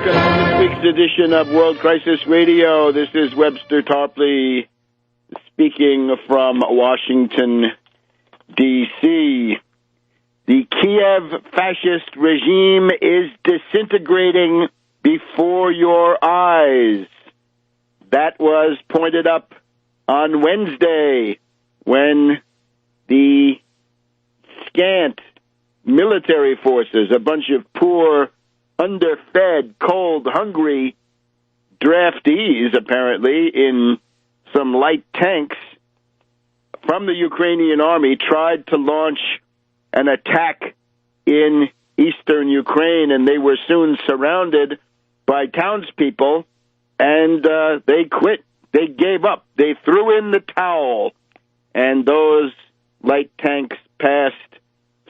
welcome to this week's edition of World Crisis Radio. This is Webster Tarpley speaking from Washington, D.C. The Kiev fascist regime is disintegrating before your eyes. That was pointed up on Wednesday when the scant military forces, a bunch of poor, underfed, cold, hungry draftees, apparently, in some light tanks from the Ukrainian army, tried to launch an attack in eastern Ukraine, and they were soon surrounded by townspeople, and they quit. They gave up. They threw in the towel, and those light tanks passed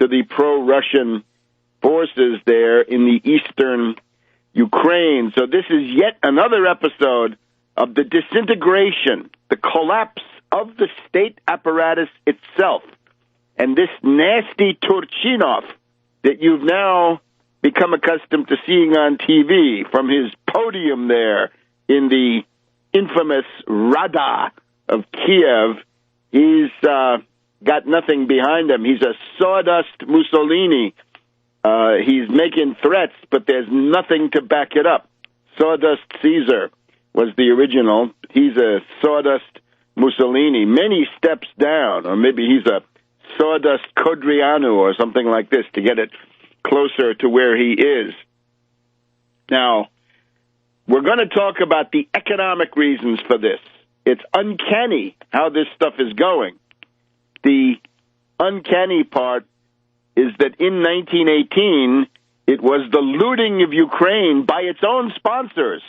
to the pro-Russian forces there in the eastern Ukraine. So this is yet another episode of the disintegration, the collapse of the state apparatus itself. And this nasty Turchinov that you've now become accustomed to seeing on TV from his podium there in the infamous Rada of Kiev, he's got nothing behind him. He's a sawdust Mussolini. He's making threats, but there's nothing to back it up. Sawdust Caesar was the original. He's a sawdust Mussolini, many steps down, or maybe he's a sawdust Codrianu or something like this to get it closer to where he is. Now, we're going to talk about the economic reasons for this. It's uncanny how this stuff is going. The uncanny part is that in 1918, it was the looting of Ukraine by its own sponsors.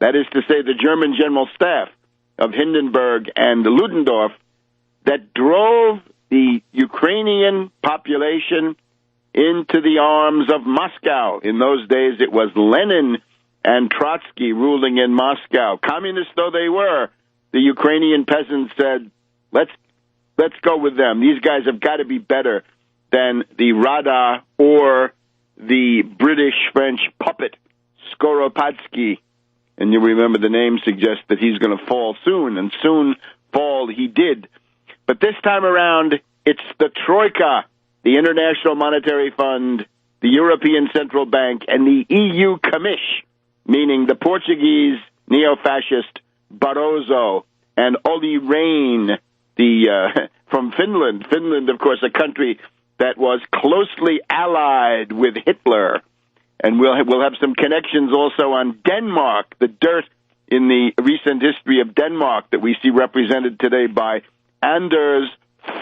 That is to say, the German General Staff of Hindenburg and Ludendorff that drove the Ukrainian population into the arms of Moscow. In those days, it was Lenin and Trotsky ruling in Moscow. Communists though they were, the Ukrainian peasants said, let's go with them. These guys have got to be better than the Rada or the British-French puppet, Skoropadsky. And you remember the name suggests that he's going to fall soon, and soon fall he did. But this time around, it's the Troika, the International Monetary Fund, the European Central Bank, and the EU Commish, meaning the Portuguese neo-fascist Barroso and Olli Rehn, from Finland. Finland, of course, a country that was closely allied with Hitler. And we'll have some connections also on Denmark, the dirt in the recent history of Denmark that we see represented today by Anders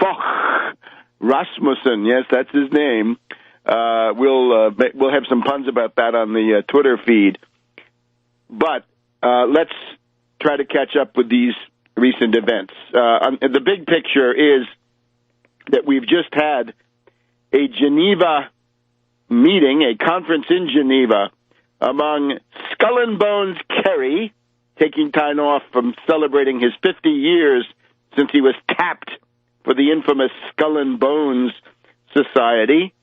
Fogh Rasmussen. Yes, that's his name. We'll have some puns about that on the Twitter feed. But let's try to catch up with these recent events. The big picture is that we've just had a Geneva meeting, a conference in Geneva, among Skull and Bones Kerry, taking time off from celebrating his 50 years since he was tapped for the infamous Skull and Bones Society.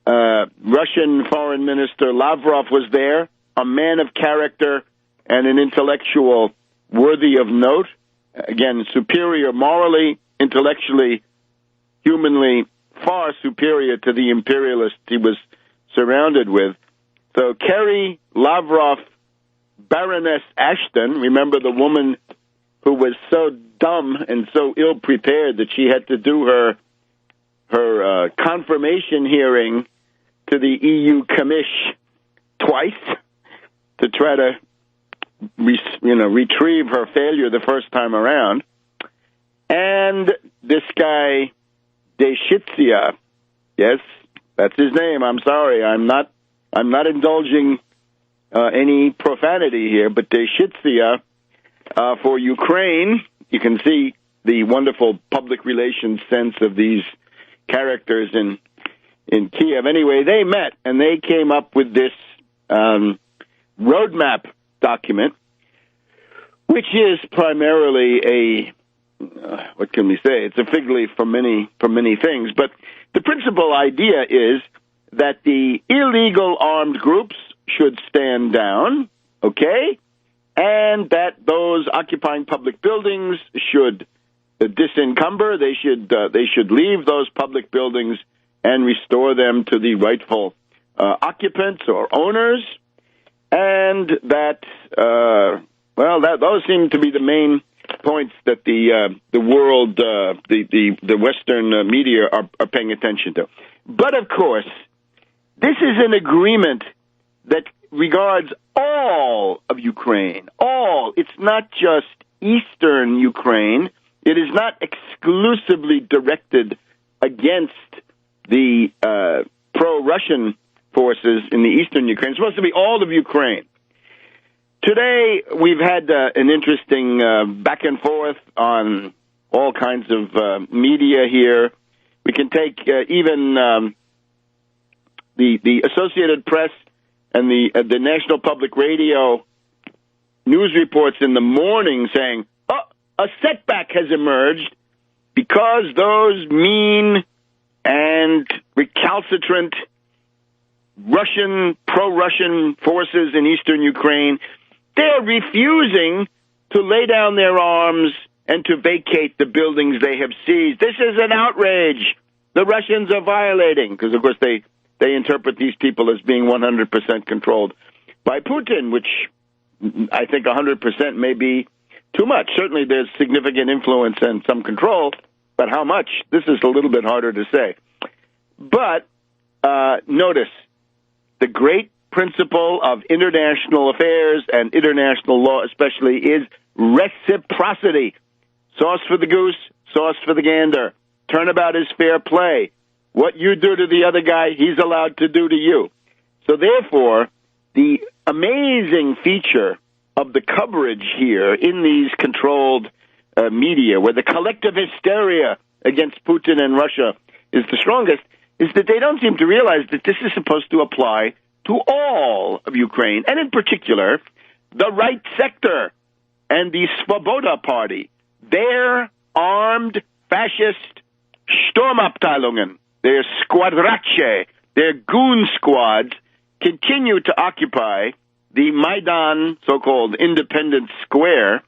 Russian Foreign Minister Lavrov was there, a man of character and an intellectual worthy of note. Again, superior morally, intellectually, humanly, far superior to the imperialists he was surrounded with. So Kerry, Lavrov, Baroness Ashton, remember the woman who was so dumb and so ill-prepared that she had to do her confirmation hearing to the EU Commish twice to try to retrieve her failure the first time around. And this guy, Deshitsia, yes, that's his name. I'm sorry, I'm not indulging any profanity here, but Deshitsia for Ukraine. You can see the wonderful public relations sense of these characters in Kiev. Anyway, they met and they came up with this roadmap document, which is primarily what can we say? It's a fig leaf for many things. But the principal idea is that the illegal armed groups should stand down, okay, and that those occupying public buildings should disencumber. They should leave those public buildings and restore them to the rightful occupants or owners, and that those seem to be the main points that the world, the Western media are paying attention to. But of course, this is an agreement that regards all of Ukraine. All. It's not just eastern Ukraine. It is not exclusively directed against the pro-Russian forces in the eastern Ukraine. It's supposed to be all of Ukraine. Today, we've had an interesting back and forth on all kinds of media here. We can take even the Associated Press and the National Public Radio news reports in the morning saying, a setback has emerged because those mean and recalcitrant pro-Russian forces in eastern Ukraine, they're refusing to lay down their arms and to vacate the buildings they have seized. This is an outrage. The Russians are violating, because, of course, they interpret these people as being 100% controlled by Putin, which I think 100% may be too much. Certainly there's significant influence and some control, but how much? This is a little bit harder to say. But notice, the great principle of international affairs and international law especially is reciprocity. Sauce for the goose, sauce for the gander. Turnabout is fair play. What you do to the other guy, he's allowed to do to you. So therefore, the amazing feature of the coverage here in these controlled media, where the collective hysteria against Putin and Russia is the strongest, is that they don't seem to realize that this is supposed to apply to all of Ukraine, and in particular, the right sector and the Svoboda Party. Their armed fascist Sturmabteilungen, their squadracce, their goon squads, continue to occupy the Maidan, so-called Independence Square,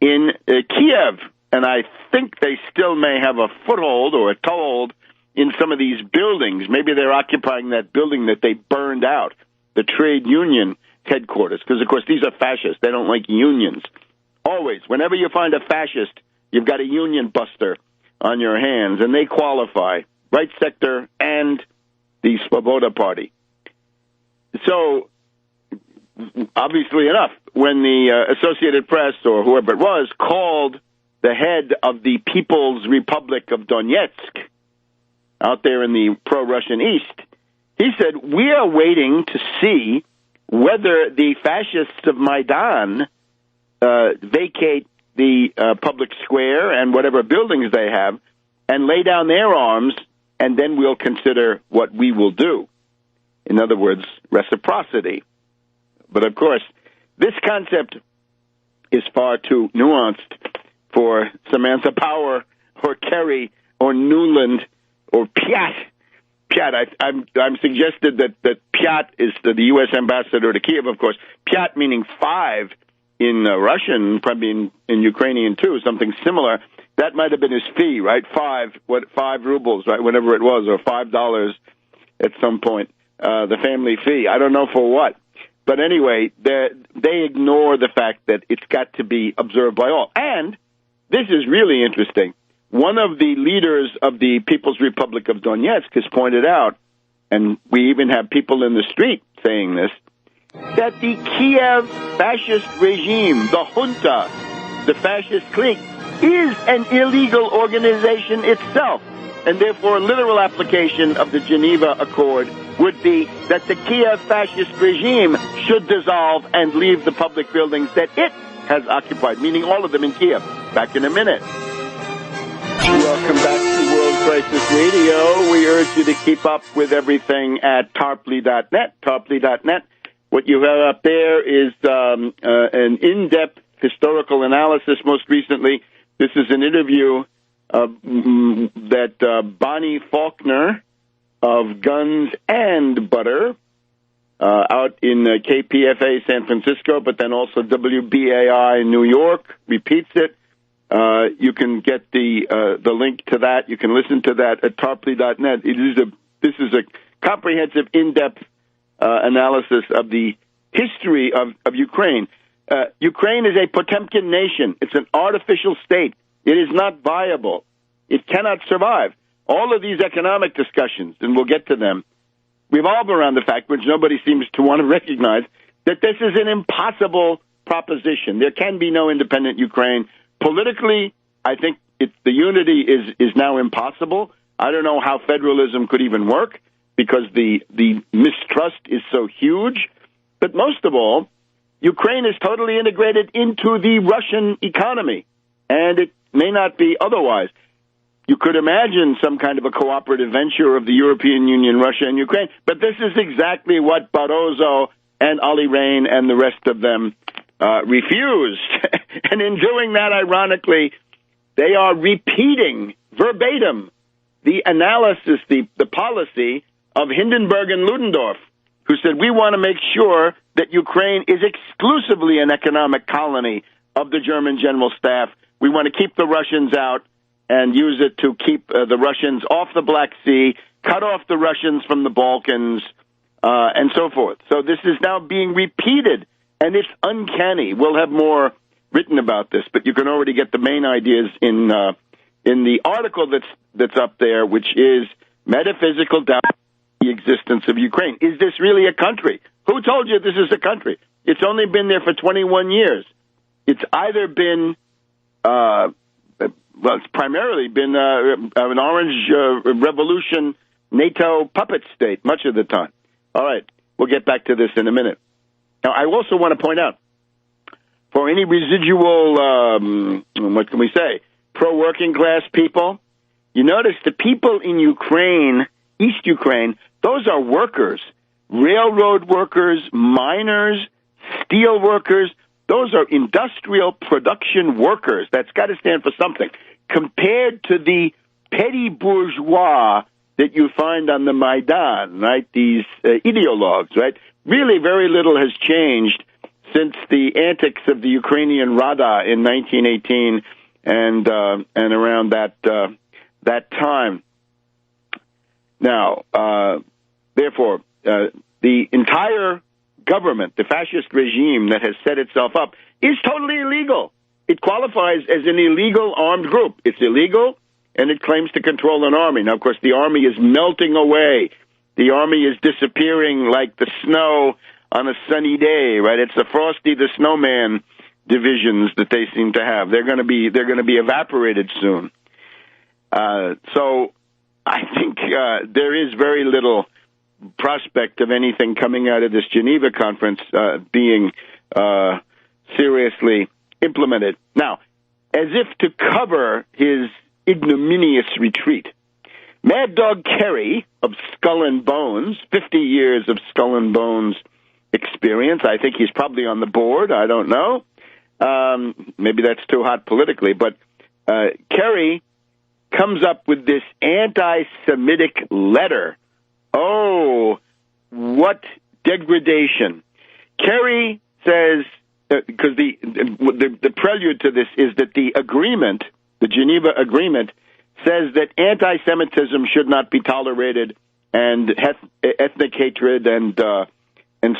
in Kiev. And I think they still may have a foothold or a toehold in some of these buildings. Maybe they're occupying that building that they burned out, the trade union headquarters, because, of course, these are fascists. They don't like unions. Always. Whenever you find a fascist, you've got a union buster on your hands, and they qualify. Right sector and the Svoboda Party. So, obviously enough, when the Associated Press, or whoever it was, called the head of the People's Republic of Donetsk, out there in the pro-Russian East, he said, we are waiting to see whether the fascists of Maidan vacate the public square and whatever buildings they have and lay down their arms, and then we'll consider what we will do. In other words, reciprocity. But, of course, this concept is far too nuanced for Samantha Power or Kerry or Newland or Piat. I'm suggested that Piat is the U.S. ambassador to Kiev, of course. Piat meaning 5 in Russian, probably in Ukrainian too, something similar. That might have been his fee, right? 5 rubles, right? Whatever it was, or $5 at some point. The family fee. I don't know for what. But anyway, they ignore the fact that it's got to be observed by all. And this is really interesting. One of the leaders of the People's Republic of Donetsk has pointed out, and we even have people in the street saying this, that the Kiev fascist regime, the junta, the fascist clique, is an illegal organization itself. And therefore, a literal application of the Geneva Accord would be that the Kiev fascist regime should dissolve and leave the public buildings that it has occupied, meaning all of them in Kiev. Back in a minute. Welcome back to World Crisis Radio. We urge you to keep up with everything at Tarpley.net, Tarpley.net. What you have up there is an in-depth historical analysis. Most recently, this is an interview that Bonnie Faulkner of Guns and Butter out in KPFA San Francisco, but then also WBAI in New York repeats it. You can get the link to that. You can listen to that at tarpley.net. This is a comprehensive, in-depth analysis of the history of Ukraine. Ukraine is a Potemkin nation. It's an artificial state. It is not viable. It cannot survive. All of these economic discussions, and we'll get to them, revolve around the fact, which nobody seems to want to recognize, that this is an impossible proposition. There can be no independent Ukraine. Politically, I think the unity is now impossible. I don't know how federalism could even work because the mistrust is so huge. But most of all, Ukraine is totally integrated into the Russian economy, and it may not be otherwise. You could imagine some kind of a cooperative venture of the European Union, Russia, and Ukraine, but this is exactly what Barroso and Olli Rehn and the rest of them refused. And in doing that, ironically, they are repeating verbatim the analysis, the policy of Hindenburg and Ludendorff, who said, we want to make sure that Ukraine is exclusively an economic colony of the German General Staff. We want to keep the Russians out and use it to keep the Russians off the Black Sea, cut off the Russians from the Balkans, and so forth. So this is now being repeated, and it's uncanny. We'll have more written about this, but you can already get the main ideas in the article that's up there, which is Metaphysical Doubt the Existence of Ukraine. Is this really a country? Who told you this is a country? It's only been there for 21 years. It's either been it's primarily been an Orange Revolution NATO puppet state much of the time. All right, we'll get back to this in a minute. Now, I also want to point out, for any residual, what can we say, pro-working class people, you notice the people in Ukraine, East Ukraine, those are workers, railroad workers, miners, steel workers. Those are industrial production workers. That's got to stand for something. Compared to the petty bourgeois that you find on the Maidan, right? These ideologues, right? Really, very little has changed since the antics of the Ukrainian Rada in 1918 and around that time. Now, therefore, the entire government, the fascist regime that has set itself up, is totally illegal. It qualifies as an illegal armed group. It's illegal, and it claims to control an army. Now, of course, the army is melting away. The army is disappearing like the snow on a sunny day, right? It's the Frosty the Snowman divisions that they seem to have. They're going to be evaporated soon. So I think there is very little prospect of anything coming out of this Geneva conference being seriously implemented. Now, as if to cover his ignominious retreat, Mad Dog Kerry of Skull and Bones, 50 years of Skull and Bones experience. I think he's probably on the board. I don't know. Maybe that's too hot politically, but Kerry comes up with this anti-Semitic letter. Oh, what degradation. Kerry says, because the prelude to this is that the agreement, the Geneva Agreement, says that anti-Semitism should not be tolerated and ethnic hatred and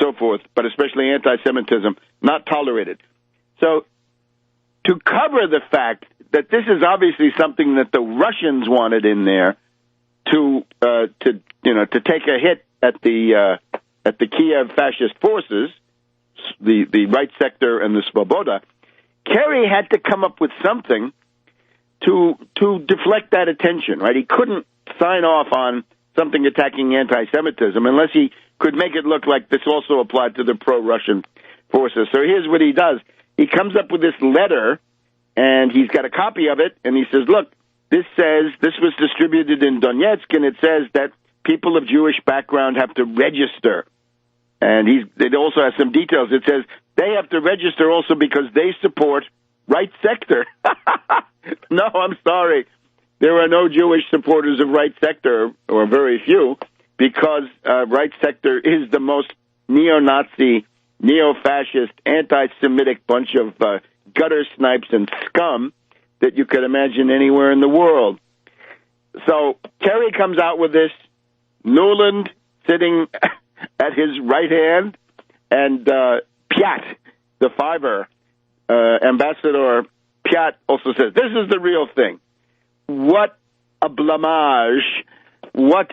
so forth, but especially anti-Semitism, not tolerated. So to cover the fact that this is obviously something that the Russians wanted in there to take a hit at the Kiev fascist forces, the right sector and the Svoboda, Kerry had to come up with something to deflect that attention, right? He couldn't sign off on something attacking anti-Semitism unless he could make it look like this also applied to the pro-Russian forces. So here's what he does. He comes up with this letter, and he's got a copy of it, and he says, look, this says, this was distributed in Donetsk, and it says that people of Jewish background have to register. And it also has some details. It says they have to register also because they support right sector. No, I'm sorry. There are no Jewish supporters of right sector, or very few, because right sector is the most neo-Nazi, neo-fascist, anti-Semitic bunch of gutter snipes and scum that you could imagine anywhere in the world. So Kerry comes out with this, Nuland sitting at his right hand, and Piat, the Fiverr ambassador, Piat also says, this is the real thing. What a blamage, what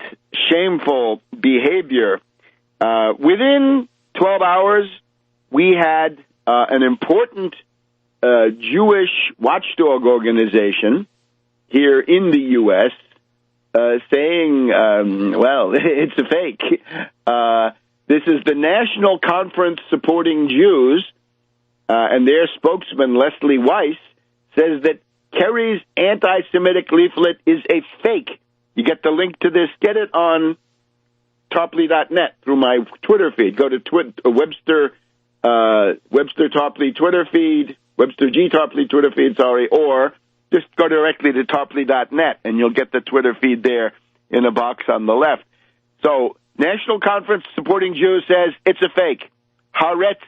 shameful behavior. Within 12 hours, we had an important Jewish watchdog organization here in the U.S. Saying, well, it's a fake. This is the National Conference Supporting Jews, and their spokesman, Leslie Weiss, says that Kerry's anti-Semitic leaflet is a fake. You get the link to this. Get it on Tarpley.net through my Twitter feed. Go to Webster Tarpley Twitter feed, Webster G. Tarpley Twitter feed, or just go directly to Tarpley.net, and you'll get the Twitter feed there in a box on the left. So, National Conference Supporting Jews says it's a fake. Haaretz,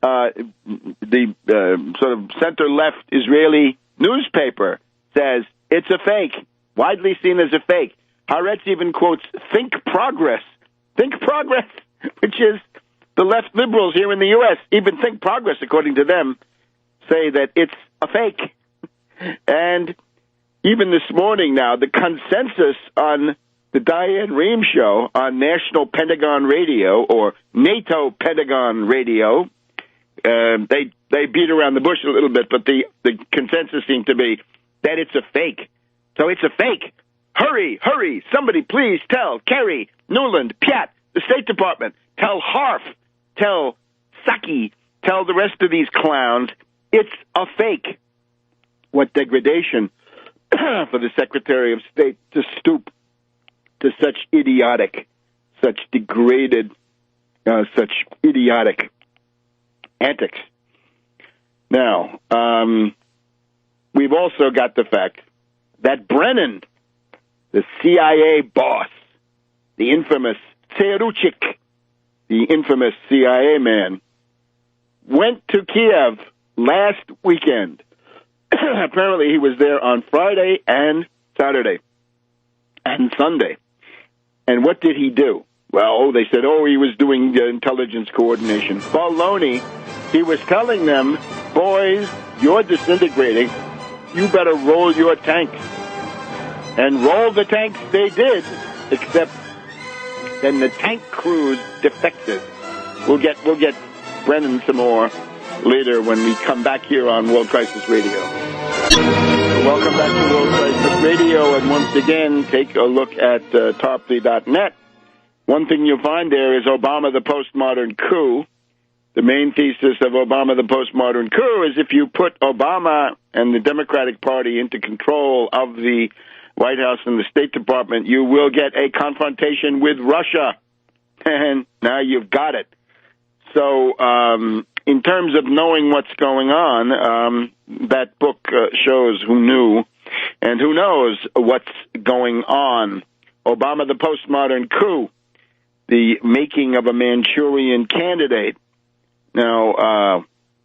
the sort of center-left Israeli newspaper, says it's a fake, widely seen as a fake. Haaretz even quotes Think Progress, which is the left liberals here in the U.S. Even Think Progress, according to them, say that it's a fake. And even this morning now, the consensus on the Diane Rehm show on National Pentagon Radio, or NATO Pentagon Radio, they beat around the bush a little bit, but the consensus seemed to be that it's a fake. So it's a fake. Hurry, somebody please tell Kerry, Nuland, Piat, the State Department, tell Harf, tell Psaki, tell the rest of these clowns, it's a fake. What degradation for the Secretary of State to stoop to such idiotic, such degraded, such idiotic antics. Now, we've also got the fact that Brennan, the CIA boss, the infamous Tseruchik, the infamous CIA man, went to Kiev last weekend. Apparently he was there on Friday and Saturday and Sunday. And what did he do? Well, they said, he was doing intelligence coordination. Baloney. He was telling them, boys, you're disintegrating. You better roll your tanks. And roll the tanks they did, except then the tank crews defected. We'll get Brennan some more later when we come back here on World Crisis Radio. Welcome back to World Crisis Radio, and once again, take a look at Tarpley.net. One thing you'll find there is Obama the postmodern coup. The main thesis of Obama the postmodern coup is if you put Obama and the Democratic Party into control of the White House and the State Department, you will get a confrontation with Russia. And now you've got it. So, in terms of knowing what's going on, that book shows who knew and who knows what's going on. Obama the postmodern coup, the making of a Manchurian candidate. Now,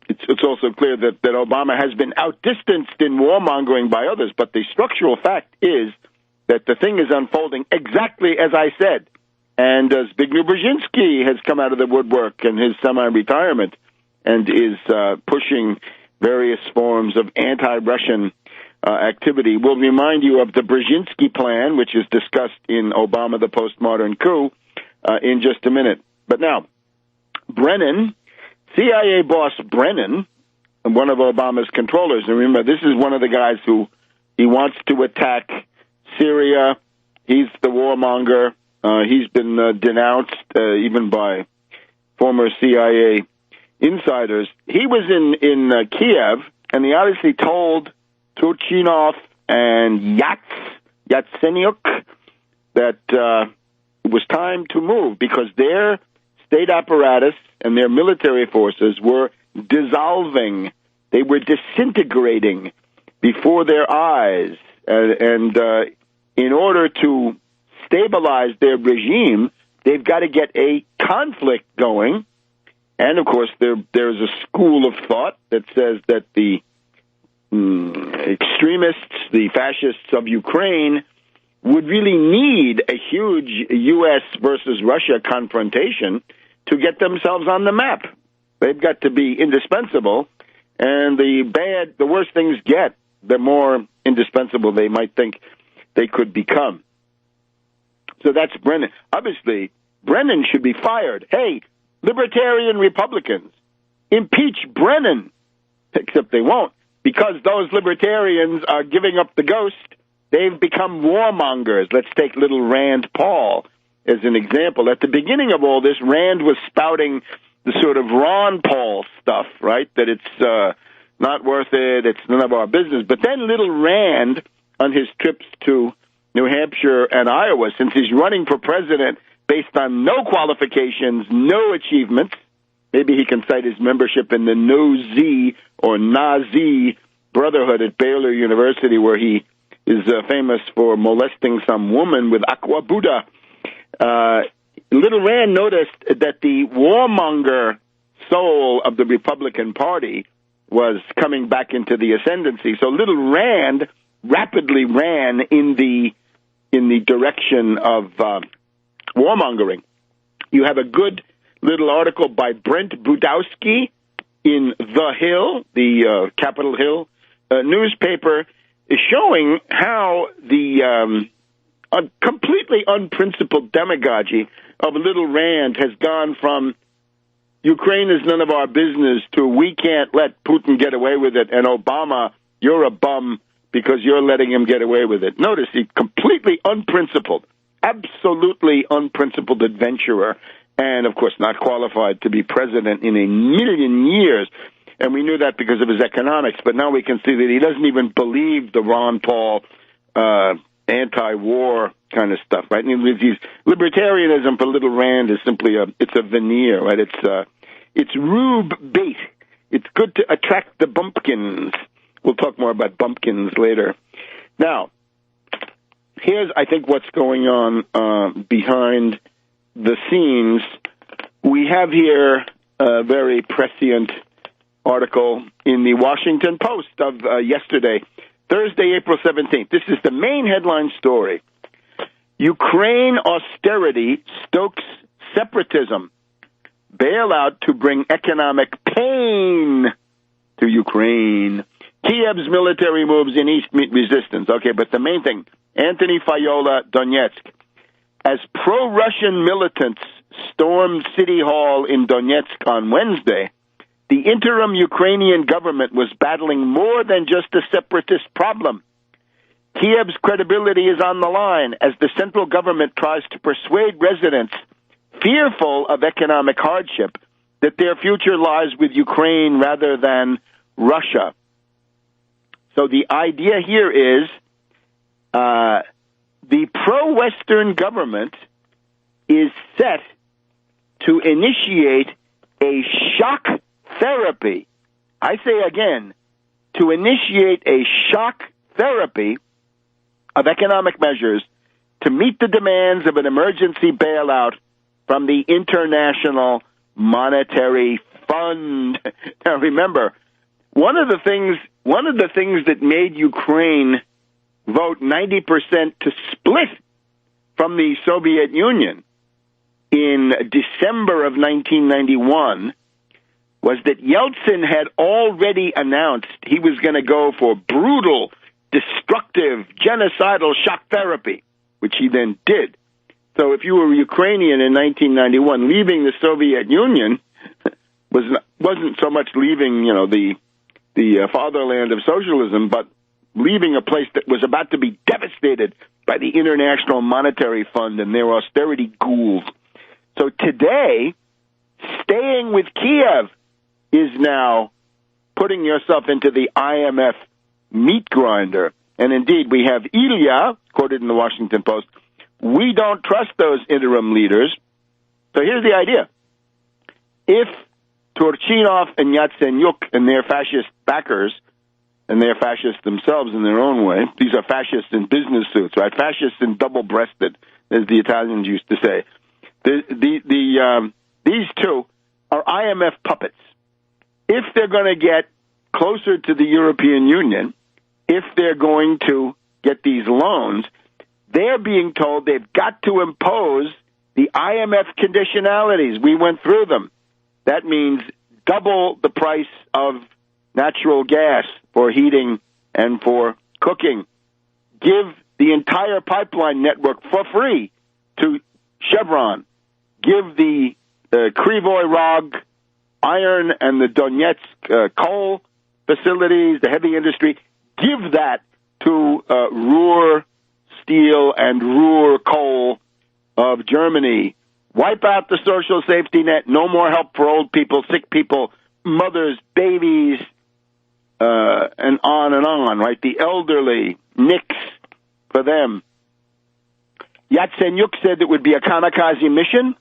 it's also clear that Obama has been outdistanced in warmongering by others, but the structural fact is that the thing is unfolding exactly as I said. And Zbigniew Brzezinski has come out of the woodwork in his semi-retirement and is pushing various forms of anti-Russian activity. We'll remind you of the Brzezinski plan, which is discussed in Obama the Postmodern Coup, in just a minute. But now, Brennan, CIA boss Brennan, one of Obama's controllers, and remember, this is one of the guys who he wants to attack Syria. He's the warmonger. He's been denounced even by former CIA insiders. He was in Kiev, and he obviously told Turchinov and Yatsenyuk that it was time to move because their state apparatus and their military forces were dissolving. They were disintegrating before their eyes. And in order to stabilize their regime, they've got to get a conflict going. And, of course, there's a school of thought that says that the extremists, the fascists of Ukraine, would really need a huge U.S. versus Russia confrontation to get themselves on the map. They've got to be indispensable, and the worse things get, the more indispensable they might think they could become. So that's Brennan. Obviously, Brennan should be fired. Hey, libertarian Republicans, impeach Brennan. Except they won't, because those libertarians are giving up the ghost. They've become warmongers. Let's take little Rand Paul as an example. At the beginning of all this, Rand was spouting the sort of Ron Paul stuff, right? That it's not worth it, it's none of our business. But then little Rand, on his trips to New Hampshire and Iowa, since he's running for president based on no qualifications, no achievements, maybe he can cite his membership in the No-Z or Nazi Brotherhood at Baylor University, where he is famous for molesting some woman with aqua Buddha. Little Rand noticed that the warmonger soul of the Republican Party was coming back into the ascendancy. So little Rand rapidly ran in the direction of warmongering. You have a good little article by Brent Budowski in The Hill, the Capitol Hill newspaper, is showing how the completely unprincipled demagogy of little Rand has gone from Ukraine is none of our business to we can't let Putin get away with it, and Obama, you're a bum because you're letting him get away with it. Notice he's completely unprincipled, absolutely unprincipled adventurer, and, of course, not qualified to be president in a million years. And we knew that because of his economics, but now we can see that he doesn't even believe the Ron Paul anti-war kind of stuff, right? And he's libertarianism for little Rand is simply it's a veneer, right? It's rube bait. It's good to attract the bumpkins. We'll talk more about bumpkins later. Now, here's, I think, what's going on behind the scenes. We have here a very prescient article in the Washington Post of yesterday, Thursday, April 17th. This is the main headline story. Ukraine austerity stokes separatism. Bailout to bring economic pain to Ukraine. Kiev's military moves in East meet resistance. Okay, but the main thing, Anthony Fayola, Donetsk. As pro-Russian militants stormed City Hall in Donetsk on Wednesday, the interim Ukrainian government was battling more than just a separatist problem. Kiev's credibility is on the line as the central government tries to persuade residents fearful of economic hardship that their future lies with Ukraine rather than Russia. So the idea here is the pro-Western government is set to initiate a shock therapy. I say again, to initiate a shock therapy of economic measures to meet the demands of an emergency bailout from the International Monetary Fund. Now remember, one of the things that made Ukraine vote 90% to split from the Soviet Union in December of 1991 was that Yeltsin had already announced he was going to go for brutal, destructive, genocidal shock therapy, which he then did. So if you were Ukrainian in 1991, leaving the Soviet Union wasn't so much leaving, the fatherland of socialism, but leaving a place that was about to be devastated by the International Monetary Fund and their austerity ghouls. So today, staying with Kiev is now putting yourself into the IMF meat grinder. And indeed, we have Ilya, quoted in the Washington Post, we don't trust those interim leaders. So here's the idea. If Turchinov and Yatsenyuk and their fascist backers, and they're fascists themselves in their own way, these are fascists in business suits, right? Fascists and double-breasted, as the Italians used to say. These two are IMF puppets. If they're going to get closer to the European Union, if they're going to get these loans, they're being told they've got to impose the IMF conditionalities. We went through them. That means double the price of natural gas for heating and for cooking. Give the entire pipeline network for free to Chevron. Give the Krivoy Rog iron and the Donetsk coal facilities, the heavy industry, give that to Ruhr Steel and Ruhr Coal of Germany. Wipe out the social safety net. No more help for old people, sick people, mothers, babies, and on, right? The elderly, nix for them. Yatsenyuk said it would be a kamikaze mission.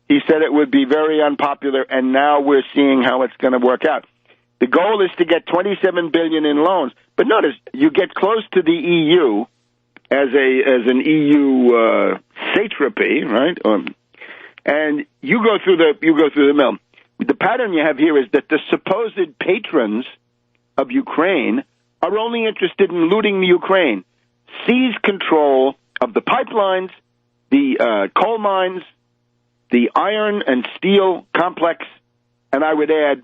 He said it would be very unpopular, and now we're seeing how it's going to work out. The goal is to get $27 billion in loans. But notice, you get close to the EU as an EU satrapy, right? And you go through the mill. The pattern you have here is that the supposed patrons of Ukraine are only interested in looting the Ukraine, seize control of the pipelines, the coal mines, the iron and steel complex, and I would add,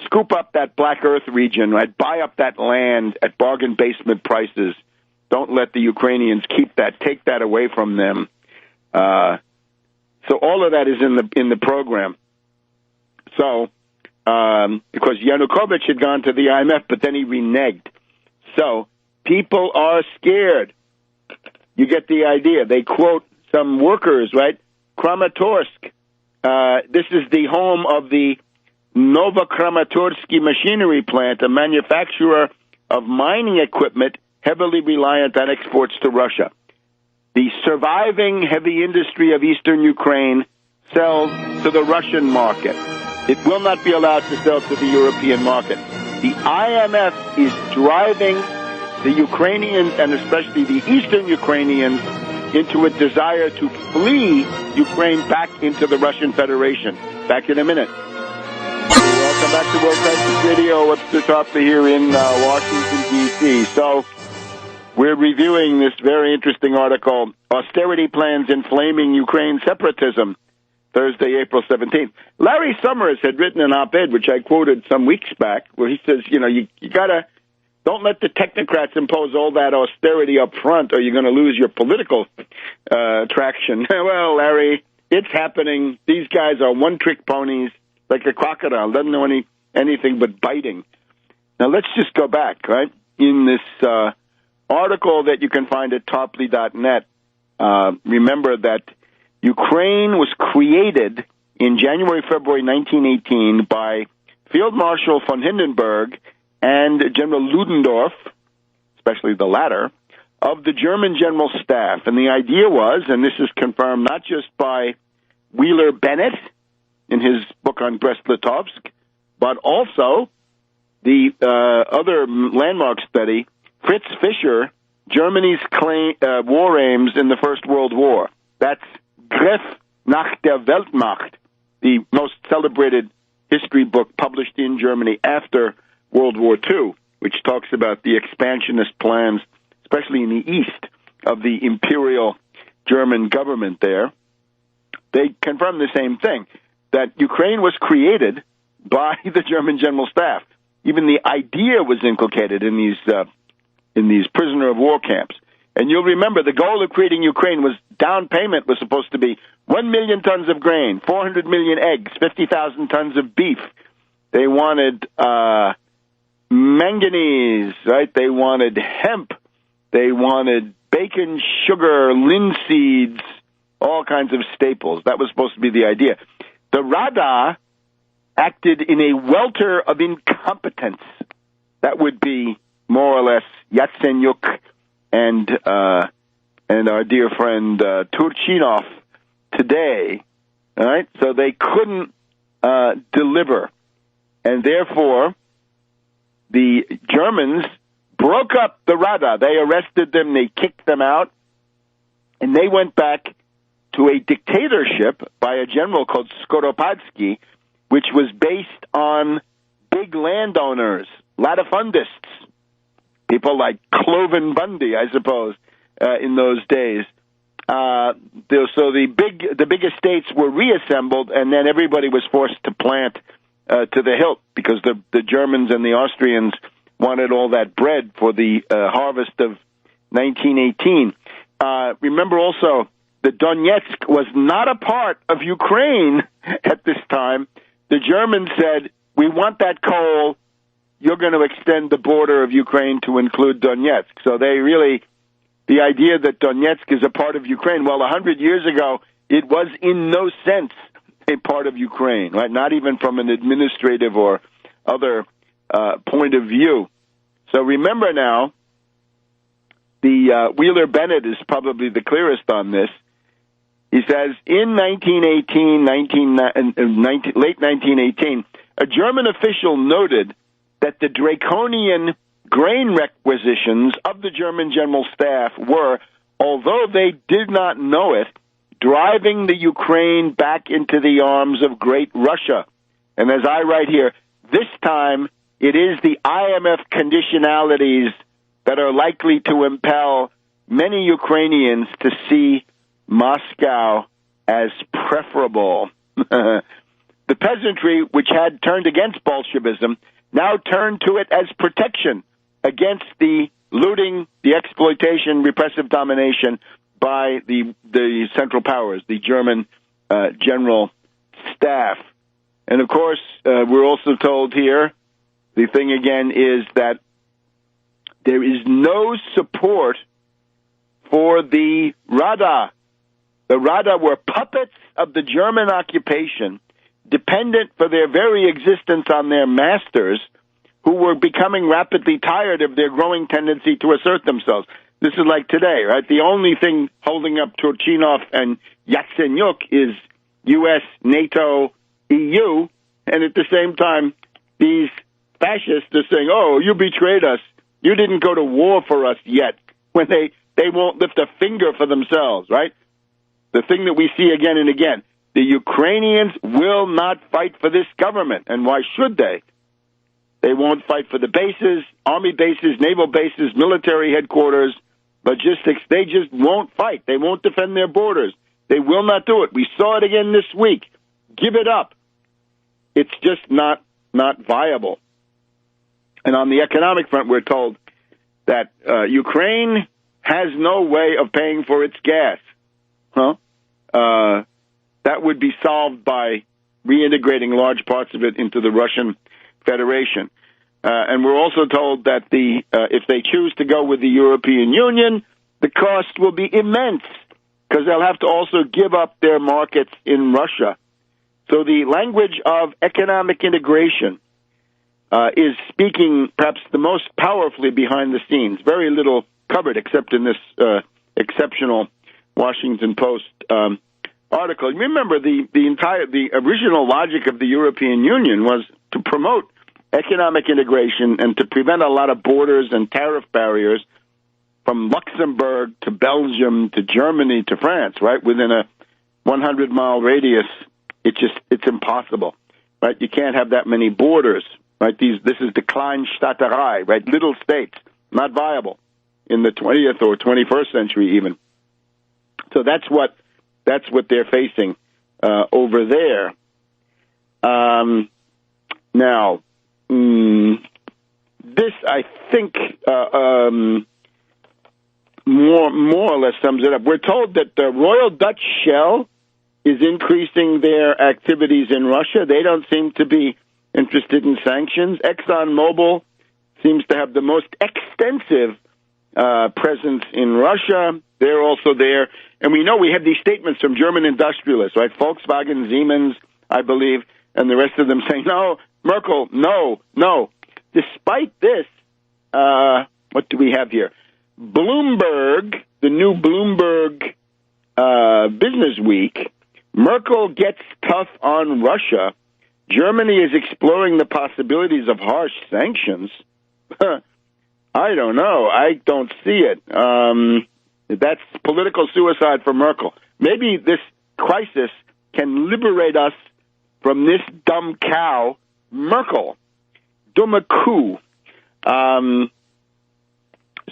scoop up that Black Earth region, right? Buy up that land at bargain basement prices. Don't let the Ukrainians keep that. Take that away from them. So all of that is in the program. So, because Yanukovych had gone to the IMF, but then he reneged. So people are scared. You get the idea. They quote some workers, right? Kramatorsk. This is the home of the Novokramatorsk machinery plant, a manufacturer of mining equipment heavily reliant on exports to Russia. The surviving heavy industry of eastern Ukraine sells to the Russian market. It will not be allowed to sell to the European market. The IMF is driving the Ukrainians, and especially the eastern Ukrainians, into a desire to flee Ukraine back into the Russian Federation. Back in a minute. Welcome back to World Crisis Radio. Webster Tarpley here in Washington, D.C. So we're reviewing this very interesting article, Austerity Plans Inflaming Ukraine Separatism, Thursday, April 17th. Larry Summers had written an op-ed, which I quoted some weeks back, where he says, you gotta, don't let the technocrats impose all that austerity up front, or you're going to lose your political traction. Well, Larry, it's happening. These guys are one-trick ponies, like a crocodile, doesn't know anything but biting. Now, let's just go back, right? In this article that you can find at tarpley.net, remember that Ukraine was created in January, February 1918 by Field Marshal von Hindenburg and General Ludendorff, especially the latter, of the German General Staff. And the idea was, and this is confirmed not just by Wheeler Bennett in his book on Brest-Litovsk, but also the other landmark study, Fritz Fischer, Germany's war aims in the First World War. That's Griff nach der Weltmacht, the most celebrated history book published in Germany after World War II, which talks about the expansionist plans, especially in the east, of the imperial German government there. They confirm the same thing, that Ukraine was created by the German General Staff. Even the idea was inculcated in these prisoner of war camps. And you'll remember the goal of creating Ukraine was down payment was supposed to be 1 million tons of grain, 400 million eggs, 50,000 tons of beef. They wanted manganese, right? They wanted hemp. They wanted bacon, sugar, linseeds, all kinds of staples. That was supposed to be the idea. The Rada acted in a welter of incompetence. That would be more or less Yatsenyuk and our dear friend Turchinov today. All right, so they couldn't deliver, and therefore the Germans broke up the Rada. They arrested them, they kicked them out, and they went back to a dictatorship by a general called Skoropadsky, which was based on big landowners, latifundists, people like Cloven Bundy, I suppose, in those days. So the big estates were reassembled, and then everybody was forced to plant to the hilt because the Germans and the Austrians wanted all that bread for the harvest of 1918. Remember also that Donetsk was not a part of Ukraine at this time. The Germans said, we want that coal. You're going to extend the border of Ukraine to include Donetsk. So the idea that Donetsk is a part of Ukraine, well, 100 years ago, it was in no sense a part of Ukraine, right? Not even from an administrative or other point of view. So remember now, the Wheeler-Bennett is probably the clearest on this. He says, in late 1918, a German official noted that the draconian grain requisitions of the German General Staff were, although they did not know it, driving the Ukraine back into the arms of Great Russia. And as I write here, this time it is the IMF conditionalities that are likely to impel many Ukrainians to see Moscow as preferable. The peasantry, which had turned against Bolshevism, now turned to it as protection against the looting, the exploitation, repressive domination by the Central Powers, the German General Staff. And of course, we're also told here, the thing again is that there is no support for the Rada. The Rada were puppets of the German occupation, dependent for their very existence on their masters, who were becoming rapidly tired of their growing tendency to assert themselves. This is like today, right? The only thing holding up Turchinov and Yatsenyuk is U.S., NATO, EU, and at the same time, these fascists are saying, oh, you betrayed us. You didn't go to war for us yet, when they won't lift a finger for themselves, right? The thing that we see again and again, the Ukrainians will not fight for this government, and why should they? They won't fight for the bases, army bases, naval bases, military headquarters, logistics. They just won't fight. They won't defend their borders. They will not do it. We saw it again this week. Give it up. It's just not viable. And on the economic front, we're told that Ukraine has no way of paying for its gas. That would be solved by reintegrating large parts of it into the Russian Federation. And we're also told that if they choose to go with the European Union, the cost will be immense because they'll have to also give up their markets in Russia. So the language of economic integration is speaking perhaps the most powerfully behind the scenes. Very little covered except in this exceptional Washington Post article. Remember, the original logic of the European Union was to promote economic integration and to prevent a lot of borders and tariff barriers from Luxembourg to Belgium to Germany to France, right? Within a 100-mile radius, it's impossible, right? You can't have that many borders, right? This is the Kleinstaaterei, right? Little states, not viable in the 20th or 21st century even. So that's what they're facing over there. Now, this I think more or less sums it up. We're told that the Royal Dutch Shell is increasing their activities in Russia. They don't seem to be interested in sanctions. ExxonMobil seems to have the most extensive presence in Russia. They're also there. And we know we have these statements from German industrialists, right? Volkswagen, Siemens, I believe, and the rest of them saying, no, Merkel, no. Despite this, what do we have here? Bloomberg, the new Bloomberg Business Week, Merkel gets tough on Russia. Germany is exploring the possibilities of harsh sanctions. I don't know. I don't see it. That's political suicide for Merkel. maybe this crisis can liberate us from this dumb cow, Merkel. Dumme Kuh.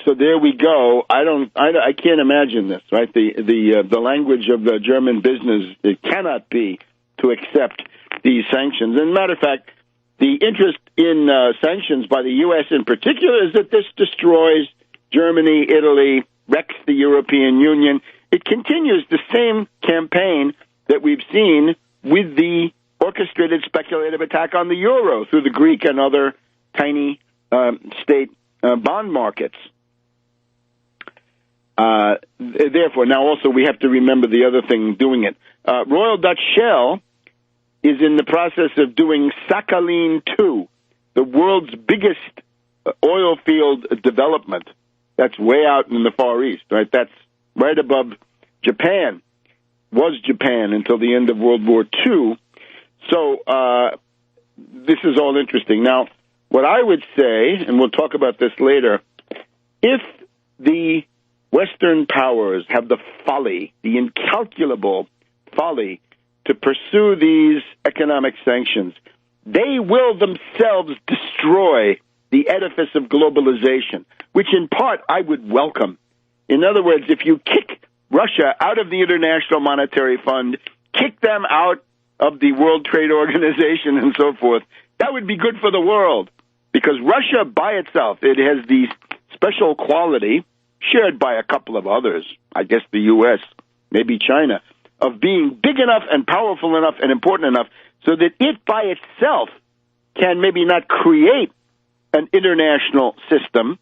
So there we go. I can't imagine this, right? The language of the German business, it cannot be to accept these sanctions. And matter of fact, the interest in sanctions by the U.S. in particular is that this destroys Germany, Italy, wrecks the European Union. It continues the same campaign that we've seen with the orchestrated speculative attack on the euro through the Greek and other tiny state bond markets. Therefore, now also we have to remember the other thing doing it. Royal Dutch Shell is in the process of doing Sakhalin 2, the world's biggest oil field development. That's way out in the Far East, right? That's right above Japan. Was Japan until the end of World War II. So this is all interesting. Now, what I would say, and we'll talk about this later, if the Western powers have the folly, the incalculable folly, to pursue these economic sanctions, they will themselves destroy the edifice of globalization, which in part I would welcome. In other words, if you kick Russia out of the International Monetary Fund, kick them out of the World Trade Organization and so forth, that would be good for the world. Because Russia by itself, it has the special quality, shared by a couple of others, I guess the U.S., maybe China, of being big enough and powerful enough and important enough so that it by itself can maybe not create an international system,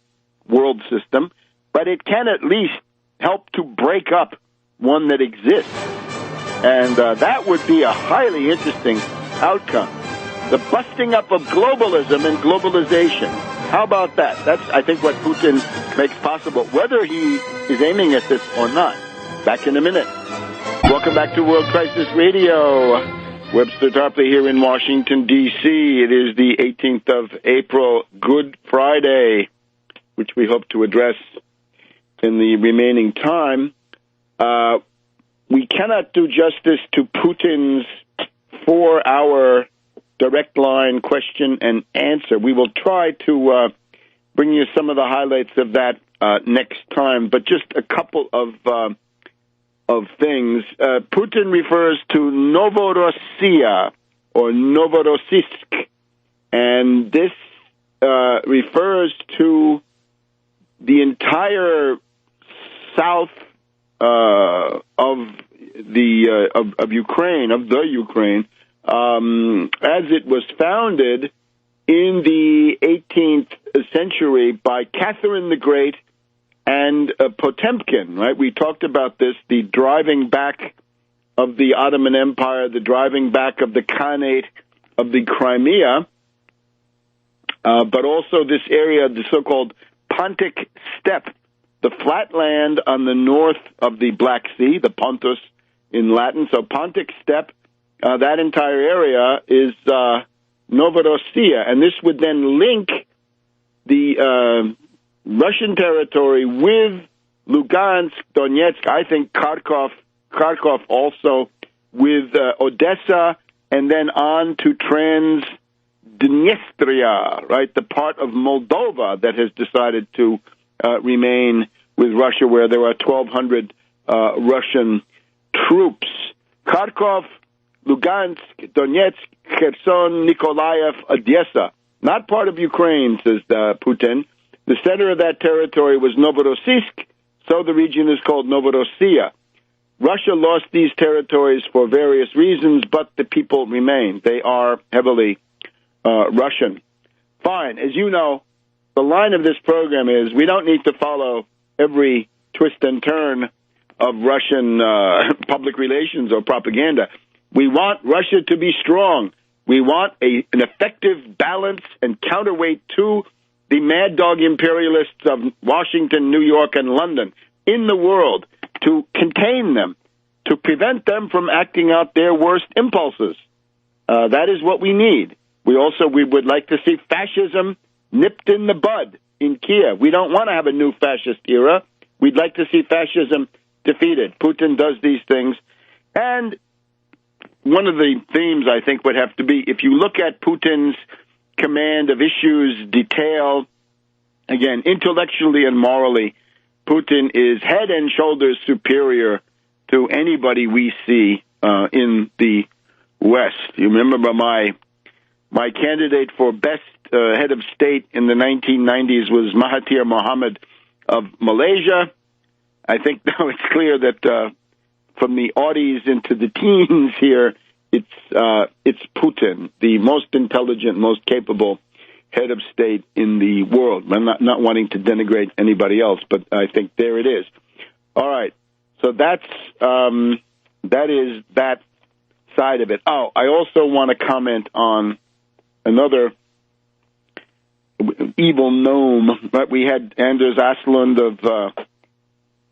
world system, but it can at least help to break up one that exists. And that would be a highly interesting outcome. The busting up of globalism and globalization. How about that? That's, I think, what Putin makes possible, whether he is aiming at this or not. Back in a minute. Welcome back to World Crisis Radio. Webster Tarpley here in Washington, D.C. It is the 18th of April, Good Friday, which we hope to address in the remaining time. We cannot do justice to Putin's 4-hour direct line question and answer. We will try to bring you some of the highlights of that next time, but just a couple of things. Putin refers to Novorossiya or Novorossiysk, and this refers to the entire south of Ukraine, of the Ukraine, as it was founded in the 18th century by Catherine the Great and Potemkin, right? We talked about this, the driving back of the Ottoman Empire, the driving back of the Khanate of the Crimea, but also this area, the so-called Pontic Steppe, the flat land on the north of the Black Sea, the Pontus in Latin. So Pontic Steppe, that entire area is Novorossiya, and this would then link the Russian territory with Lugansk, Donetsk, I think Kharkov also, with Odessa, and then on to Transdnestria, right, the part of Moldova that has decided to remain with Russia, where there are 1,200 Russian troops. Kharkov, Lugansk, Donetsk, Kherson, Nikolaev, Odessa. Not part of Ukraine, says Putin. The center of that territory was Novorossiysk, so the region is called Novorossiya. Russia lost these territories for various reasons, but the people remain. They are heavily Russian. Fine. As you know, the line of this program is we don't need to follow every twist and turn of Russian public relations or propaganda. We want Russia to be strong. We want an effective balance and counterweight to the mad dog imperialists of Washington, New York, and London in the world, to contain them, to prevent them from acting out their worst impulses. That is what we need. We would like to see fascism nipped in the bud in Kiev. We don't want to have a new fascist era. We'd like to see fascism defeated. Putin does these things. And one of the themes, I think, would have to be, if you look at Putin's command of issues, detail, again, intellectually and morally, Putin is head and shoulders superior to anybody we see in the West. You remember my candidate for best head of state in the 1990s was Mahathir Mohamad of Malaysia. I think now it's clear that from the aughties into the teens here, it's Putin, the most intelligent, most capable head of state in the world. I'm not wanting to denigrate anybody else, but I think there it is. All right, so that is that side of it. Oh, I also want to comment on another evil gnome. But we had Anders Aslund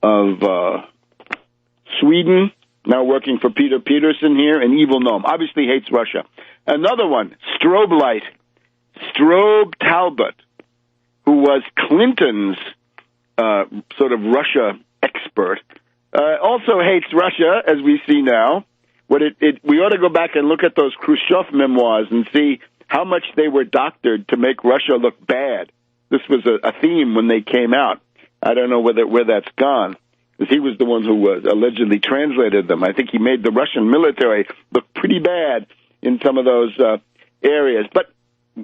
of Sweden, now working for Peter Peterson here, an evil gnome. Obviously hates Russia. Another one, Strobe Talbot, who was Clinton's sort of Russia expert, also hates Russia, as we see now. We ought to go back and look at those Khrushchev memoirs and see how much they were doctored to make Russia look bad. This was a theme when they came out. I don't know where that's gone, because he was the one who allegedly translated them. I think he made the Russian military look pretty bad in some of those areas. But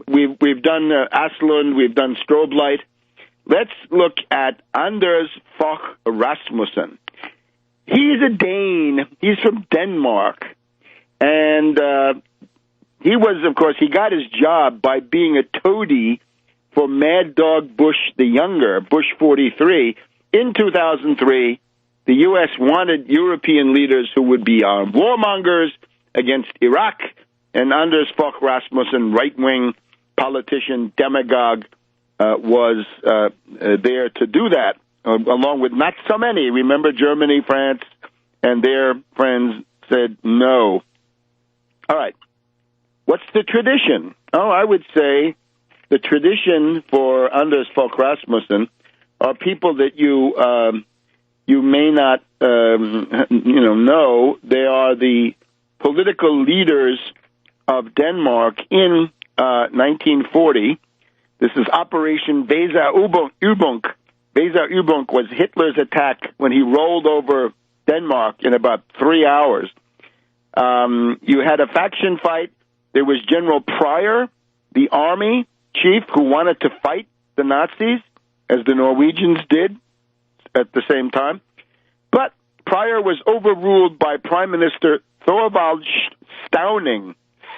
we've done Aslund, we've done Strobe. Let's look at Anders Fogh Rasmussen. He's a Dane. He's from Denmark. And he was, of course, he got his job by being a toady for Mad Dog Bush the Younger, Bush 43. In 2003, the U.S. wanted European leaders who would be warmongers against Iraq, and Anders Fogh Rasmussen, right-wing politician, demagogue, was there to do that, along with not so many. Remember Germany, France, and their friends said no. All right. What's the tradition? Oh, I would say the tradition for Anders Fogh Rasmussen are people that you may not know. They are the political leaders of Denmark in 1940. This is Operation Weser-Übung. Weser-Übung was Hitler's attack when he rolled over Denmark in about 3 hours. You had a faction fight. There was General Pryor, the army chief, who wanted to fight the Nazis, as the Norwegians did at the same time. But Pryor was overruled by Prime Minister Thorvald Stauning,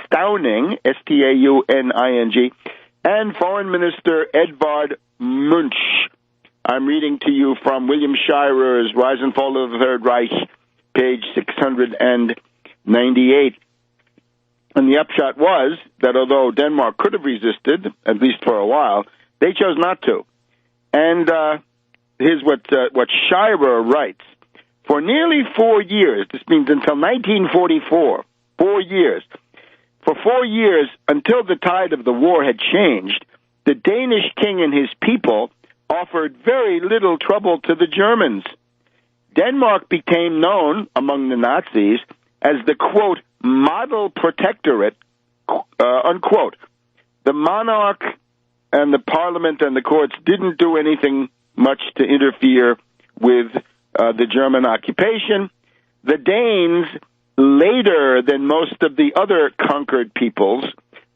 Stauning, and Foreign Minister Edvard Munch. I'm reading to you from William Shirer's Rise and Fall of the Third Reich, page 698. And the upshot was that although Denmark could have resisted, at least for a while, they chose not to. And here's what Shirer writes. For nearly 4 years, this means until 1944, 4 years, for 4 years, until the tide of the war had changed, the Danish king and his people offered very little trouble to the Germans. Denmark became known among the Nazis as the, quote, model protectorate, unquote. The monarch and the parliament and the courts didn't do anything much to interfere with the German occupation. The Danes, later than most of the other conquered peoples,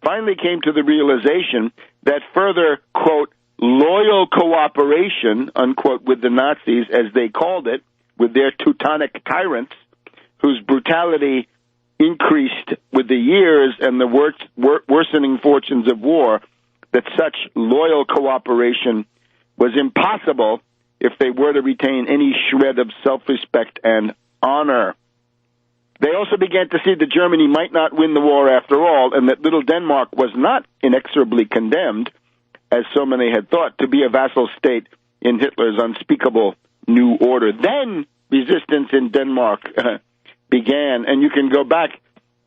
finally came to the realization that further, quote, loyal cooperation, unquote, with the Nazis, as they called it, with their Teutonic tyrants, whose brutality increased with the years and the worsening fortunes of war, that such loyal cooperation was impossible if they were to retain any shred of self-respect and honor. They also began to see that Germany might not win the war after all, and that little Denmark was not inexorably condemned, as so many had thought, to be a vassal state in Hitler's unspeakable new order. Then resistance in Denmark began, and you can go back.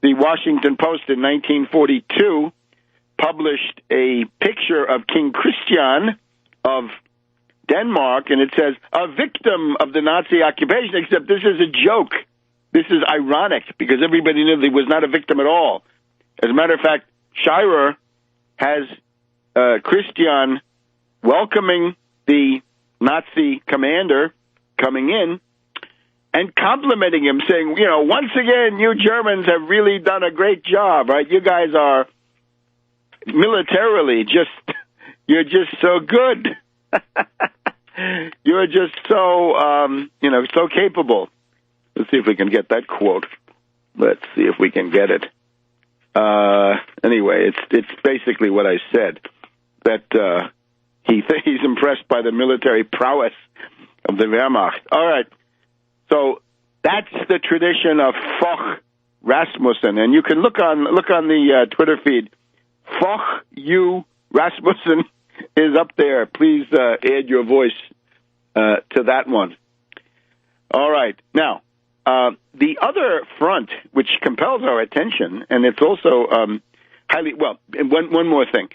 The Washington Post in 1942 published a picture of King Christian of Denmark, and it says, a victim of the Nazi occupation, except this is a joke. This is ironic, because everybody knew that he was not a victim at all. As a matter of fact, Scherer has Christian welcoming the Nazi commander coming in and complimenting him, saying, once again, you Germans have really done a great job, right? You guys are militarily you're just so good. You're just so, so capable. Let's see if we can get that quote. Let's see if we can get it. Anyway, it's basically what I said, that he's impressed by the military prowess of the Wehrmacht. All right. So that's the tradition of Foch Rasmussen, and you can look on the Twitter feed. Foch U Rasmussen is up there. Please add your voice to that one. All right. Now, the other front which compels our attention, and it's also highly well. One more thing.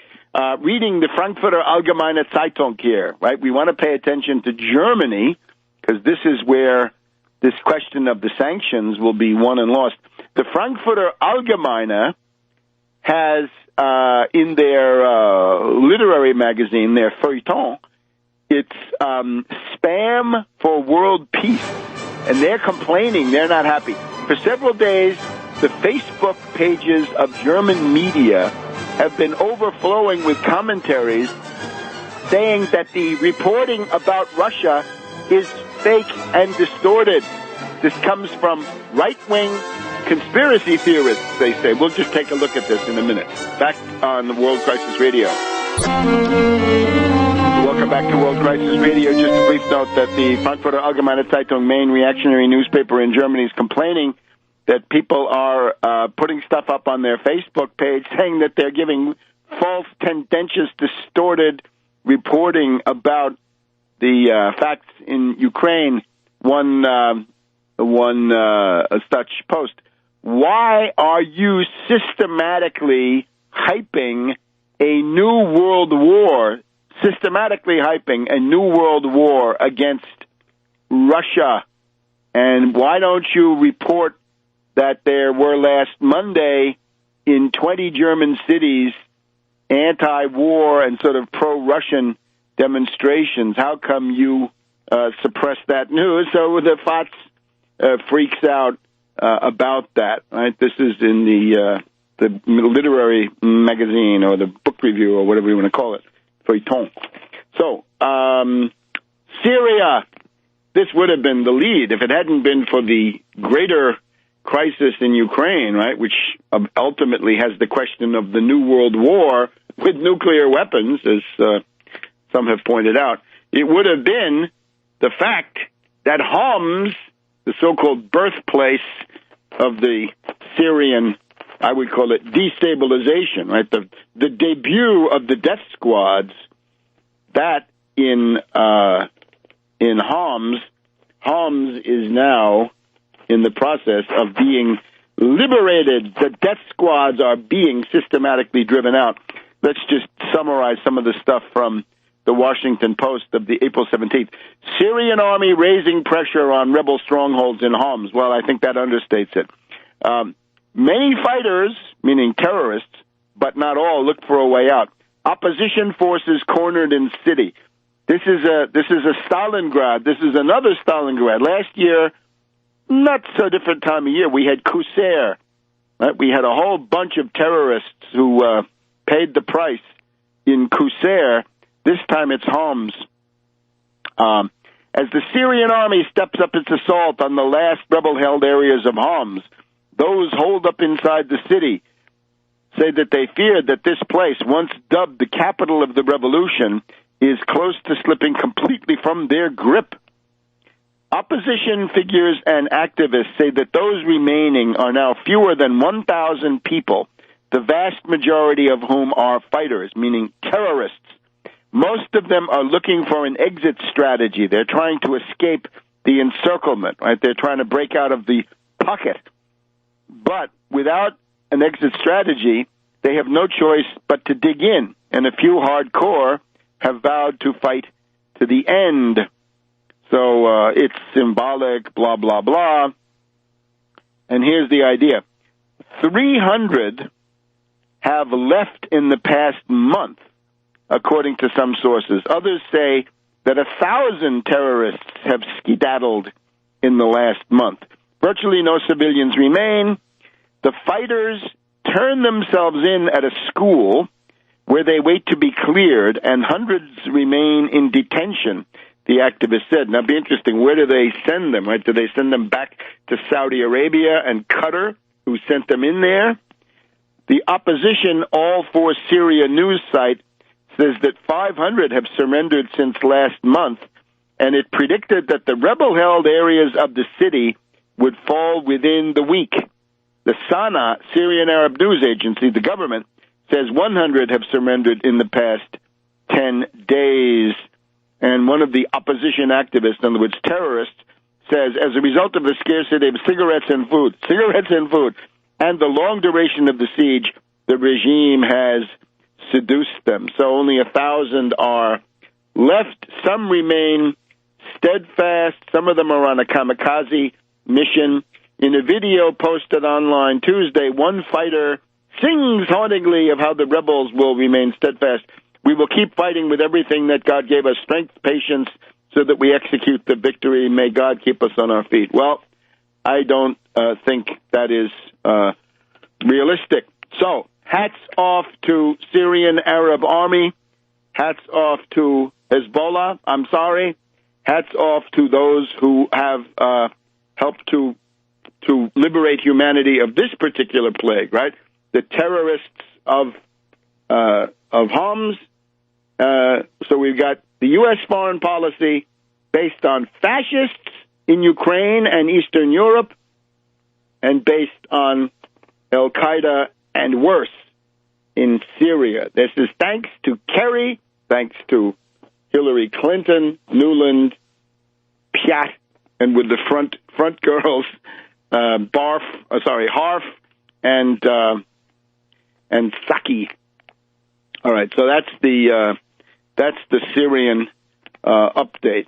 Reading the Frankfurter Allgemeine Zeitung here, right? We want to pay attention to Germany because this is where this question of the sanctions will be won and lost. The Frankfurter Allgemeine has, in their literary magazine, their feuilleton, it's spam for world peace. And they're complaining, they're not happy. For several days, the Facebook pages of German media have been overflowing with commentaries saying that the reporting about Russia is fake and distorted. This comes from right-wing conspiracy theorists, they say. We'll just take a look at this in a minute. Back on the World Crisis Radio. Welcome back to World Crisis Radio. Just a brief note that the Frankfurter Allgemeine Zeitung, main reactionary newspaper in Germany, is complaining that people are putting stuff up on their Facebook page saying that they're giving false, tendentious, distorted reporting about the facts in Ukraine. One such post. Why are you systematically hyping a new world war? Systematically hyping a new world war against Russia. And why don't you report that there were last Monday in 20 German cities anti-war and sort of pro-Russian demonstrations? How come you suppress that news? So the FATS freaks out about that. Right? This is in the literary magazine or the book review or whatever you want to call it. Feuilleton. So, Syria, this would have been the lead if it hadn't been for the greater crisis in Ukraine, right, which ultimately has the question of the new world war with nuclear weapons, as some have pointed out. It would have been the fact that Homs, the so-called birthplace of the Syrian, I would call it destabilization, right? The debut of the death squads, that in Homs is now in the process of being liberated. The death squads are being systematically driven out. Let's just summarize some of the stuff from the Washington Post of the April 17th. Syrian army raising pressure on rebel strongholds in Homs. Well, I think that understates it. Many fighters, meaning terrorists, but not all, look for a way out. Opposition forces cornered in city. This is a Stalingrad. This is another Stalingrad. Last year, not so different time of year, we had Qusair. Right? We had a whole bunch of terrorists who paid the price in Qusair. This time it's Homs. As the Syrian army steps up its assault on the last rebel-held areas of Homs, those holed up inside the city say that they fear that this place, once dubbed the capital of the revolution, is close to slipping completely from their grip. Opposition figures and activists say that those remaining are now fewer than 1,000 people, the vast majority of whom are fighters, meaning terrorists. Most of them are looking for an exit strategy. They're trying to escape the encirclement, right? They're trying to break out of the pocket. But without an exit strategy, they have no choice but to dig in, and a few hardcore have vowed to fight to the end. So it's symbolic, blah, blah, blah. And here's the idea. 300 have left in the past month, according to some sources. Others say that 1,000 terrorists have skedaddled in the last month. Virtually no civilians remain. The fighters turn themselves in at a school where they wait to be cleared, and hundreds remain in detention, the activist said. Now, it'd be interesting. Where do they send them, right? Do they send them back to Saudi Arabia and Qatar, who sent them in there? The opposition All for Syria news site says that 500 have surrendered since last month, and it predicted that the rebel-held areas of the city would fall within the week. The SANA, Syrian Arab News Agency, the government, says 100 have surrendered in the past 10 days. And one of the opposition activists, in other words, terrorists, says, as a result of the scarcity of cigarettes and food, and the long duration of the siege, the regime has seduced them. So only 1,000 are left. Some remain steadfast. Some of them are on a kamikaze mission. In a video posted online Tuesday, one fighter sings hauntingly of how the rebels will remain steadfast. We will keep fighting with everything that God gave us, strength, patience, so that we execute the victory. May God keep us on our feet. Well, I don't think that is realistic. So, hats off to Syrian Arab Army. Hats off to Hezbollah. I'm sorry. Hats off to those who have helped to liberate humanity of this particular plague, right? The terrorists of Homs. So we've got the U.S. foreign policy based on fascists in Ukraine and Eastern Europe, and based on Al-Qaeda and worse in Syria. This is thanks to Kerry, thanks to Hillary Clinton, Nuland, Piat, and with the front girls, Harf, and Saki. All right, so that's the Syrian update.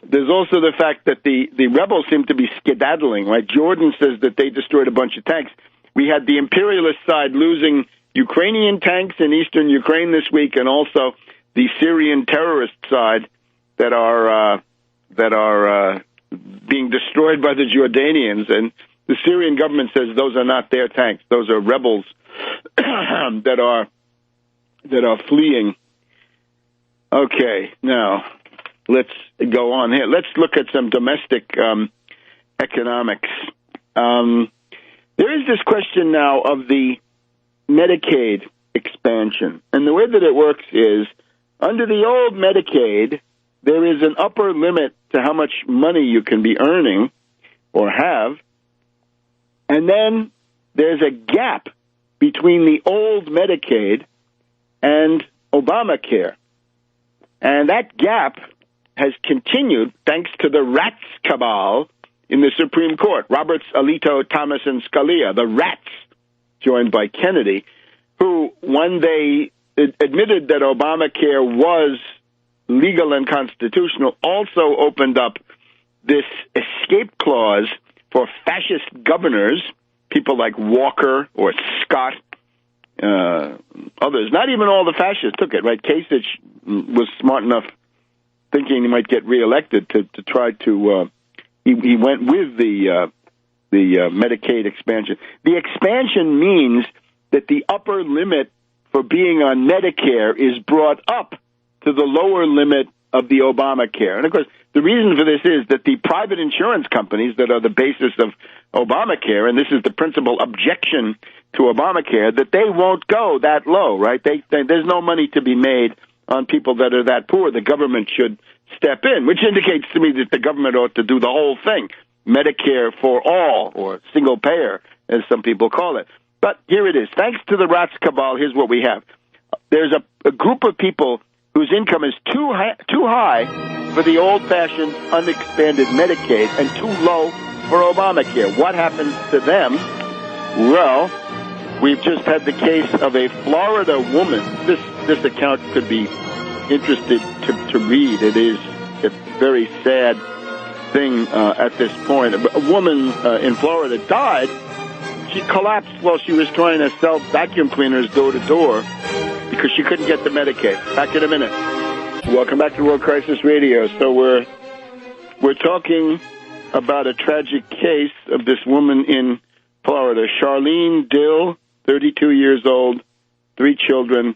There's also the fact that the rebels seem to be skedaddling, right? Jordan says that they destroyed a bunch of tanks. We had the imperialist side losing Ukrainian tanks in eastern Ukraine this week, and also the Syrian terrorist side that are being destroyed by the Jordanians. And the Syrian government says those are not their tanks; those are rebels that are fleeing. Okay, now let's go on here. Let's look at some domestic economics. There is this question now of the Medicaid expansion. And the way that it works is, under the old Medicaid, there is an upper limit to how much money you can be earning or have. And then there's a gap between the old Medicaid and Obamacare. And that gap has continued thanks to the rats cabal in the Supreme Court. Roberts, Alito, Thomas, and Scalia, the rats, joined by Kennedy, who, when they admitted that Obamacare was legal and constitutional, also opened up this escape clause for fascist governors, people like Walker or Scott, others. Not even all the fascists took it, right? Kasich was smart enough, thinking he might get reelected, to try to. He went with the Medicaid expansion. The expansion means that the upper limit for being on Medicare is brought up to the lower limit of the Obamacare. And of course, the reason for this is that the private insurance companies that are the basis of Obamacare, and this is the principal objection to Obamacare, that they won't go that low, right? There's no money to be made on people that are that poor. The government should step in, which indicates to me that the government ought to do the whole thing, Medicare for all, or single payer, as some people call it. But here it is. Thanks to the rats cabal, here's what we have. There's a group of people whose income is too high for the old-fashioned, unexpanded Medicaid and too low for Obamacare. What happens to them? Well, we've just had the case of a Florida woman. This account could be interested to read. It is a very sad thing at this point. A woman in Florida died. She collapsed while she was trying to sell vacuum cleaners door to door because she couldn't get the Medicaid. Back in a minute. Welcome back to World Crisis Radio. So we're talking about a tragic case of this woman in Florida, Charlene Dill, 32 years old, 3 children,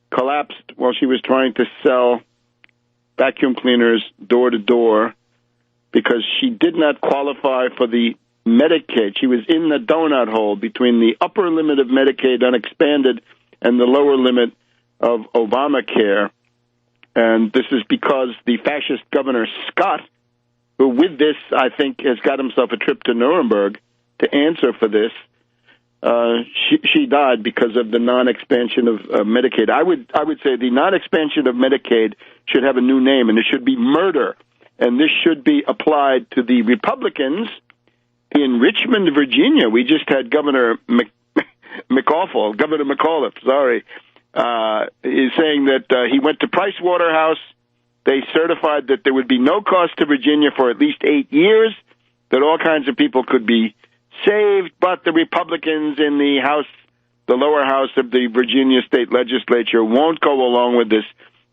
collapsed while she was trying to sell vacuum cleaners door to door because she did not qualify for the Medicaid. She was in the donut hole between the upper limit of Medicaid unexpanded and the lower limit of Obamacare. And this is because the fascist Governor Scott, who with this, I think, has got himself a trip to Nuremberg to answer for this, she died because of the non-expansion of Medicaid. I would say the non-expansion of Medicaid should have a new name, and it should be murder. And this should be applied to the Republicans in Richmond, Virginia. We just had Governor McAuliffe, is saying that he went to Price Waterhouse. They certified that there would be no cost to Virginia for at least 8 years, that all kinds of people could be saved, but the Republicans in the House, the lower house of the Virginia state legislature, won't go along with this.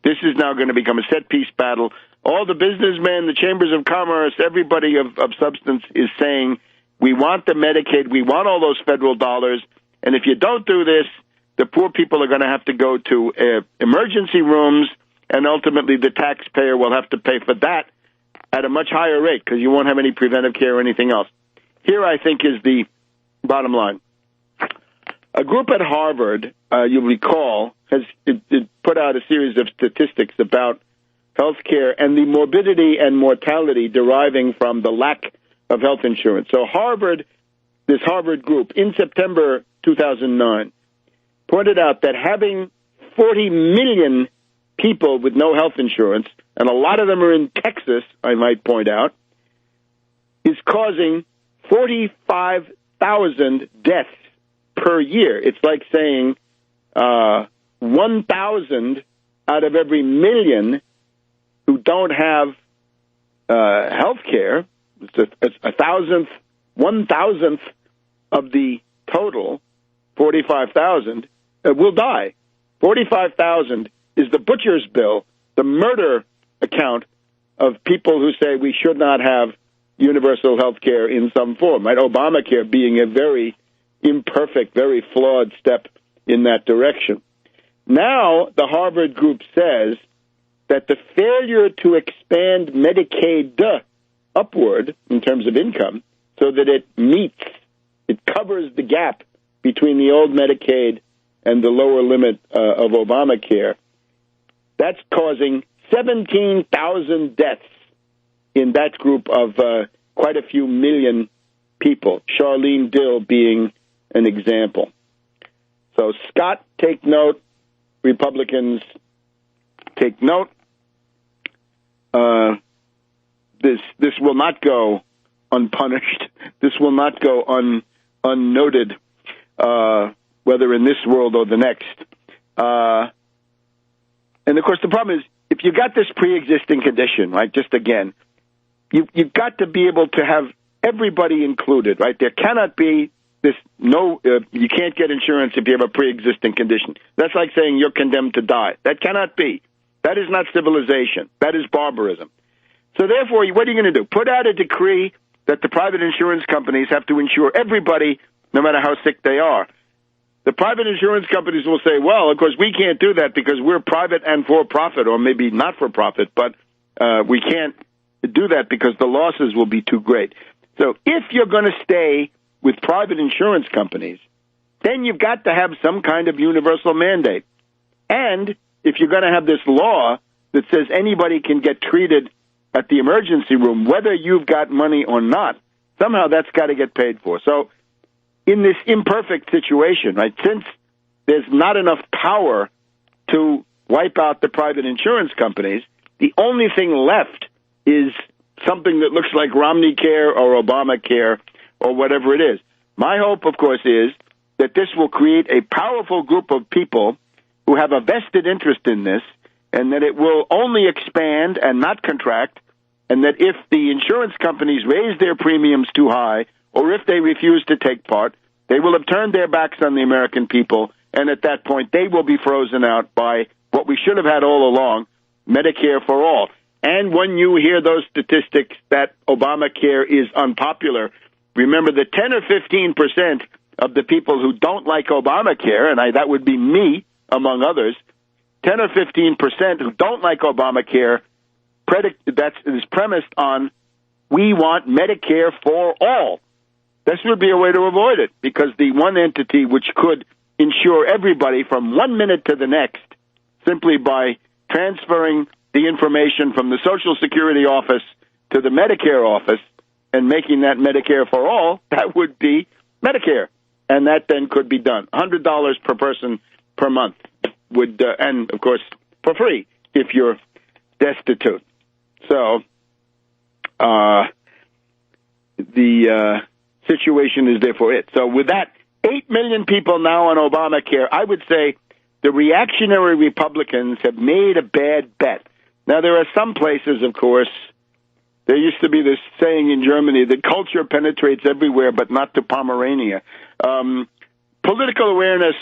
This is now going to become a set-piece battle. All the businessmen, the chambers of commerce, everybody of substance is saying, we want the Medicaid, we want all those federal dollars, and if you don't do this, the poor people are going to have to go to emergency rooms, and ultimately the taxpayer will have to pay for that at a much higher rate because you won't have any preventive care or anything else. Here, I think, is the bottom line. A group at Harvard, you'll recall, has put out a series of statistics about health care and the morbidity and mortality deriving from the lack of health insurance. So this Harvard group, in September 2009, pointed out that having 40 million people with no health insurance, and a lot of them are in Texas, I might point out, is causing 45,000 deaths per year. It's like saying 1,000 out of every million who don't have health care, it's 1,000th of the total, 45,000, will die. 45,000 is the butcher's bill, the murder account of people who say we should not have universal health care in some form, right? Obamacare being a very imperfect, very flawed step in that direction. Now, the Harvard group says that the failure to expand Medicaid upward in terms of income so that it covers the gap between the old Medicaid and the lower limit of Obamacare, that's causing 17,000 deaths in that group of quite a few million people, Charlene Dill being an example. So, Scott, take note. Republicans, take note. This will not go unpunished. This will not go unnoted, whether in this world or the next. And, of course, the problem is, if you got this pre-existing condition, right, just again, you've got to be able to have everybody included, right? There cannot be this you can't get insurance if you have a pre-existing condition. That's like saying you're condemned to die. That cannot be. That is not civilization. That is barbarism. So therefore, what are you going to do? Put out a decree that the private insurance companies have to insure everybody, no matter how sick they are. The private insurance companies will say, well, of course, we can't do that because we're private and for-profit, or maybe not for-profit, but we can't do that because the losses will be too great. So if you're going to stay with private insurance companies, then you've got to have some kind of universal mandate. And if you're going to have this law that says anybody can get treated at the emergency room, whether you've got money or not, somehow that's got to get paid for. So in this imperfect situation, right, since there's not enough power to wipe out the private insurance companies, the only thing left is something that looks like Romney Care or Obamacare or whatever it is. My hope, of course, is that this will create a powerful group of people who have a vested interest in this and that it will only expand and not contract, and that if the insurance companies raise their premiums too high, or if they refuse to take part, they will have turned their backs on the American people, and at that point they will be frozen out by what we should have had all along, Medicare for all. And when you hear those statistics that Obamacare is unpopular, remember that 10 or 15% of the people who don't like Obamacare, and that would be me, among others, 10 or 15% who don't like Obamacare, that is premised on we want Medicare for all. This would be a way to avoid it, because the one entity which could insure everybody from 1 minute to the next simply by transferring the information from the Social Security office to the Medicare office and making that Medicare for all, that would be Medicare. And that then could be done. $100 per person per month would, and of course, for free if you're destitute. So, the situation is therefore it. So with that, 8 million people now on Obamacare, I would say the reactionary Republicans have made a bad bet. Now, there are some places, of course, there used to be this saying in Germany that culture penetrates everywhere, but not to Pomerania. Political awareness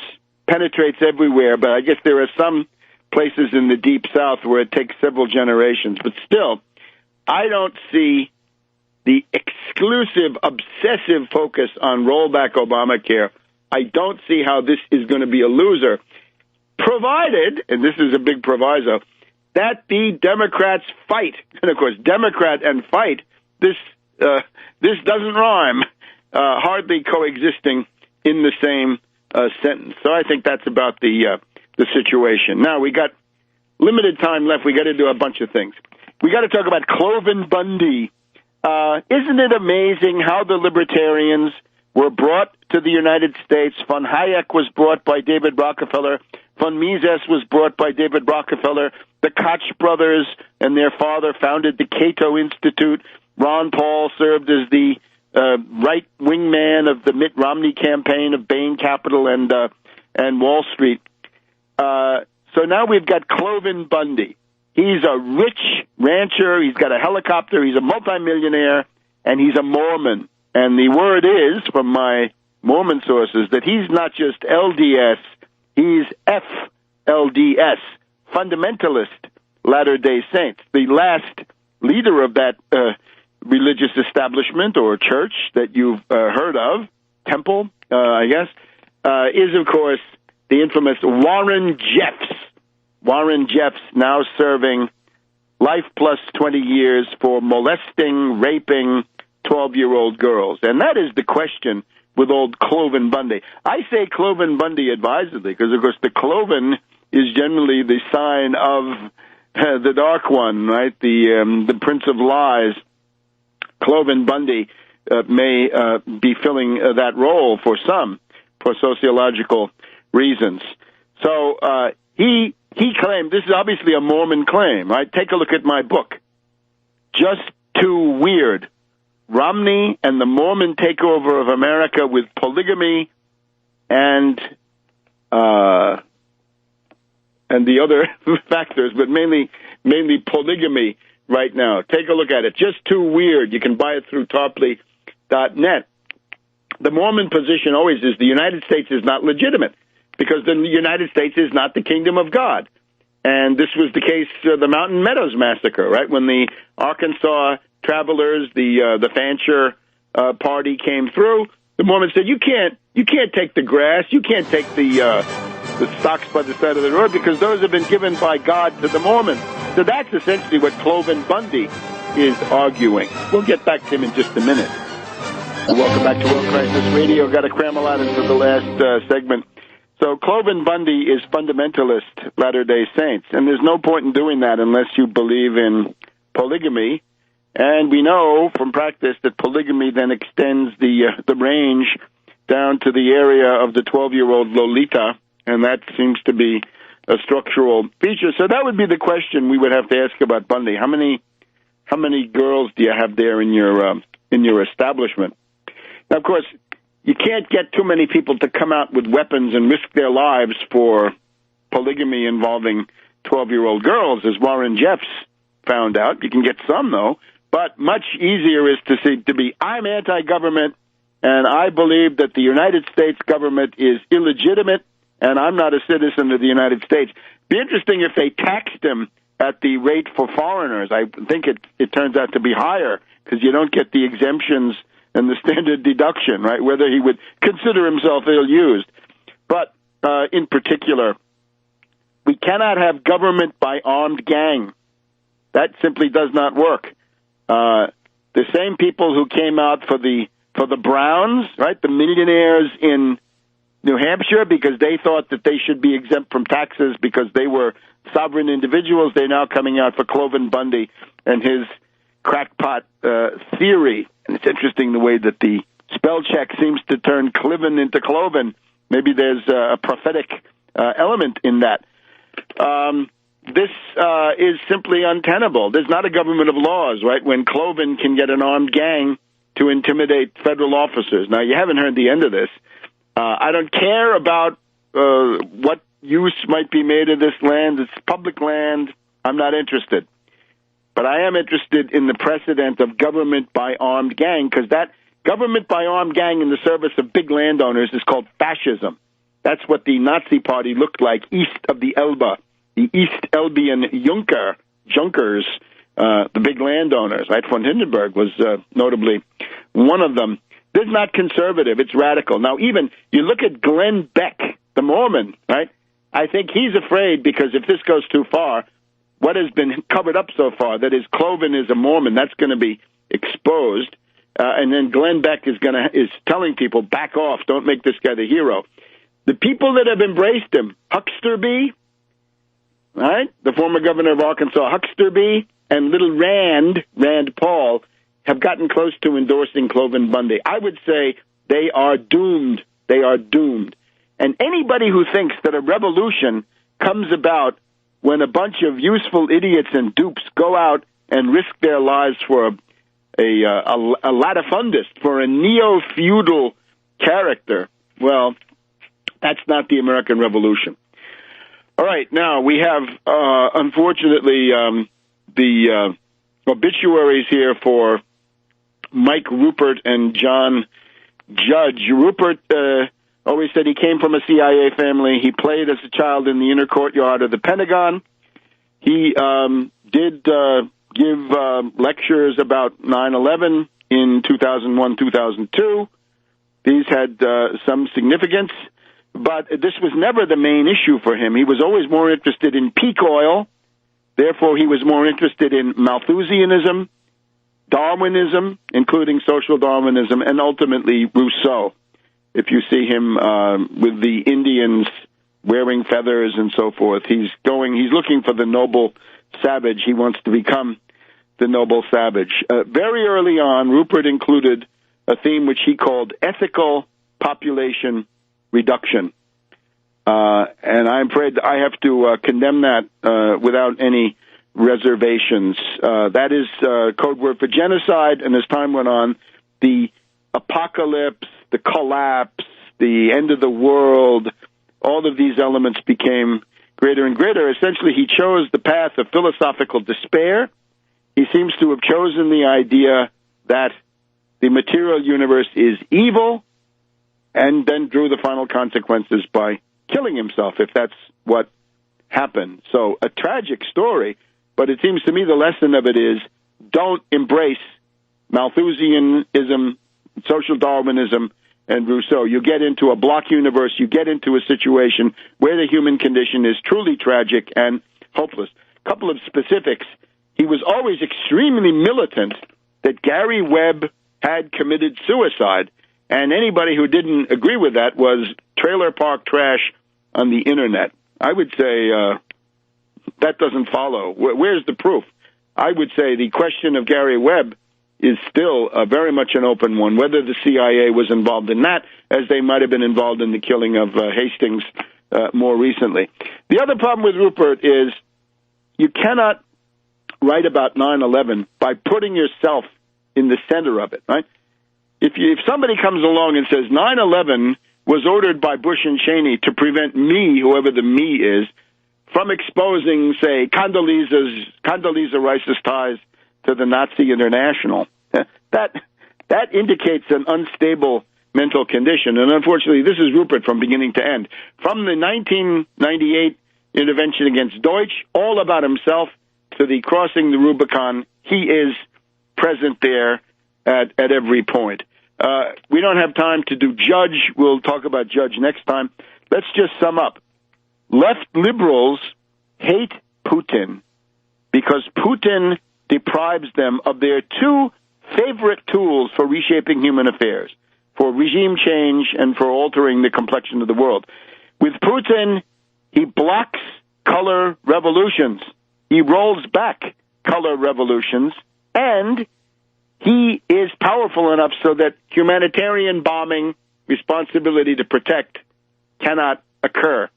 penetrates everywhere, but I guess there are some places in the Deep South where it takes several generations. But still, I don't see the exclusive, obsessive focus on rollback Obamacare. I don't see how this is going to be a loser, provided, and this is a big proviso, that the Democrats fight. And, of course, Democrat and fight, this doesn't rhyme, hardly coexisting in the same sentence. So I think that's about the situation. Now, we got limited time left. We got to do a bunch of things. We got to talk about Cloven Bundy. Isn't it amazing how the libertarians were brought to the United States? Von Hayek was brought by David Rockefeller. Von Mises was brought by David Rockefeller. The Koch brothers and their father founded the Cato Institute. Ron Paul served as the right-wing man of the Mitt Romney campaign of Bain Capital and Wall Street. So now we've got Cloven Bundy. He's a rich rancher. He's got a helicopter. He's a multimillionaire, and he's a Mormon. And the word is, from my Mormon sources, that he's not just LDS, he's FLDS, Fundamentalist Latter-day Saints. The last leader of that religious establishment or church that you've heard of, temple, I guess, is, of course, the infamous Warren Jeffs. Warren Jeffs now serving life plus 20 years for molesting, raping 12-year-old girls. And that is the question with old Cloven Bundy. I say Cloven Bundy advisedly because, of course, the cloven is generally the sign of the Dark One, right? The Prince of Lies. Cloven Bundy may be filling that role for some, for sociological reasons. So he claimed, this is obviously a Mormon claim, right? Take a look at my book. Just Too Weird. Romney and the Mormon takeover of America with polygamy and the other factors, but mainly polygamy right now. Take a look at it. Just Too Weird. You can buy it through Tarpley.net. The Mormon position always is the United States is not legitimate because the United States is not the kingdom of God. And this was the case, the Mountain Meadows Massacre, right? When the Arkansas travelers, the Fancher party came through, the Mormons said, you can't take the grass, you can't take the stocks by the side of the road because those have been given by God to the Mormons. So that's essentially what Cloven Bundy is arguing. We'll get back to him in just a minute. Welcome back to World Crisis Radio. Got to cram a lot into the last segment. So Cloven Bundy is fundamentalist Latter-day Saints, and there's no point in doing that unless you believe in polygamy. And we know from practice that polygamy then extends the range down to the area of the 12-year-old Lolita, and that seems to be a structural feature. So that would be the question we would have to ask about Bundy. How many girls do you have there in your establishment? Now, of course, you can't get too many people to come out with weapons and risk their lives for polygamy involving 12-year-old girls, as Warren Jeffs found out. You can get some, though, but much easier is to be, I'm anti-government, and I believe that the United States government is illegitimate, and I'm not a citizen of the United States. Be interesting if they taxed him at the rate for foreigners. I think it turns out to be higher because you don't get the exemptions and the standard deduction, right, whether he would consider himself ill-used. But in particular, we cannot have government by armed gang. That simply does not work. The same people who came out for the Browns, right, the millionaires in New Hampshire, because they thought that they should be exempt from taxes because they were sovereign individuals, they're now coming out for Cloven Bundy and his crackpot theory. And it's interesting the way that the spell check seems to turn Cliven into Cloven. Maybe there's a prophetic element in that. This is simply untenable. There's not a government of laws, right, when Cloven can get an armed gang to intimidate federal officers. Now, you haven't heard the end of this. I don't care about what use might be made of this land. It's public land. I'm not interested. But I am interested in the precedent of government by armed gang, because that government by armed gang in the service of big landowners is called fascism. That's what the Nazi party looked like east of the Elbe, the East Elbian Junkers, the big landowners, right? Von Hindenburg was notably one of them. This is not conservative. It's radical. Now, even you look at Glenn Beck, the Mormon, right? I think he's afraid because if this goes too far, what has been covered up so far, that is Cloven is a Mormon, that's going to be exposed. And then Glenn Beck is telling people, back off, don't make this guy the hero. The people that have embraced him, Hucksterby, right? The former governor of Arkansas, Hucksterby, and little Rand Paul, have gotten close to endorsing Cloven Bundy. I would say they are doomed. They are doomed. And anybody who thinks that a revolution comes about when a bunch of useful idiots and dupes go out and risk their lives for a latifundist, for a neo-feudal character, well, that's not the American Revolution. All right, now we have, unfortunately, the obituaries here for Mike Rupert and John Judge. Rupert always said he came from a CIA family. He played as a child in the inner courtyard of the Pentagon. He did give lectures about 9/11 in 2001, 2002. These had some significance, but this was never the main issue for him. He was always more interested in peak oil. Therefore, he was more interested in Malthusianism, Darwinism, including social Darwinism, and ultimately Rousseau. If you see him with the Indians wearing feathers and so forth, he's looking for the noble savage. He wants to become the noble savage. Very early on, Rupert included a theme which he called ethical population reduction. And I'm afraid I have to condemn that without any reservations. That is code word for genocide, and as time went on, the apocalypse, the collapse, the end of the world, all of these elements became greater and greater. Essentially, he chose the path of philosophical despair. He seems to have chosen the idea that the material universe is evil, and then drew the final consequences by killing himself, if that's what happened. So a tragic story, but it seems to me the lesson of it is don't embrace Malthusianism, social Darwinism, and Rousseau. You get into a block universe, you get into a situation where the human condition is truly tragic and hopeless. A couple of specifics. He was always extremely militant that Gary Webb had committed suicide, and anybody who didn't agree with that was trailer park trash on the Internet. I would say that doesn't follow. Where's the proof? I would say the question of Gary Webb is still very much an open one, whether the CIA was involved in that, as they might have been involved in the killing of Hastings more recently. The other problem with Rupert is you cannot write about 9/11 by putting yourself in the center of it, right? If somebody comes along and says 9/11 was ordered by Bush and Cheney to prevent me, whoever the me is, from exposing, say, Condoleezza Rice's ties to the Nazi International. That indicates an unstable mental condition. And unfortunately, this is Rupert from beginning to end. From the 1998 intervention against Deutsch, all about himself, to the crossing the Rubicon, he is present there at every point. We don't have time to do Judge. We'll talk about Judge next time. Let's just sum up. Left liberals hate Putin because Putin deprives them of their two favorite tools for reshaping human affairs, for regime change and for altering the complexion of the world. With Putin, he blocks color revolutions. He rolls back color revolutions, and he is powerful enough so that humanitarian bombing, responsibility to protect, cannot occur.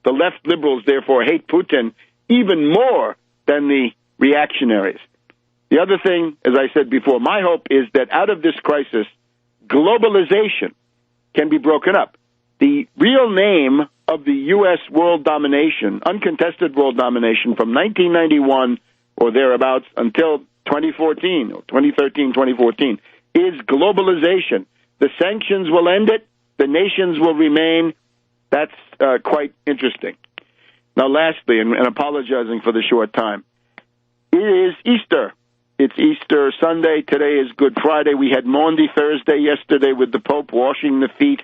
The left liberals, therefore, hate Putin even more than the reactionaries. The other thing, as I said before, my hope is that out of this crisis, globalization can be broken up. The real name of the U.S. world domination, uncontested world domination from 1991 or thereabouts until 2014, or 2013, 2014, is globalization. The sanctions will end it. The nations will remain. That's quite interesting. Now, lastly, and apologizing for the short time, it is Easter. It's Easter Sunday. Today is Good Friday. We had Maundy Thursday yesterday with the Pope washing the feet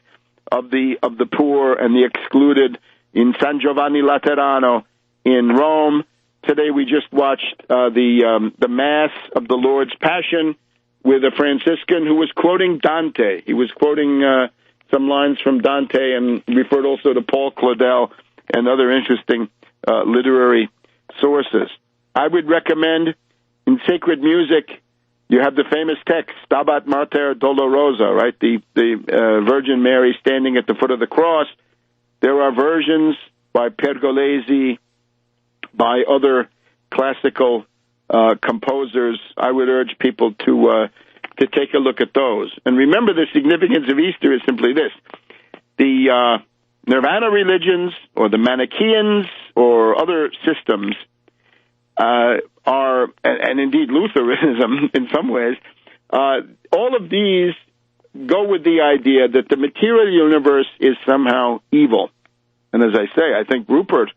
of the poor and the excluded in San Giovanni Laterano in Rome. Today we just watched the Mass of the Lord's Passion with a Franciscan who was quoting Dante. He was quoting some lines from Dante and referred also to Paul Claudel and other interesting literary sources. I would recommend in sacred music, you have the famous text, Stabat Mater Dolorosa, right? The Virgin Mary standing at the foot of the cross. There are versions by Pergolesi, by other classical composers. I would urge people to take a look at those. And remember, the significance of Easter is simply this. The Nirvana religions or the Manichaeans or other systems are, and indeed Lutheranism in some ways, all of these go with the idea that the material universe is somehow evil. And as I say, I think Rupert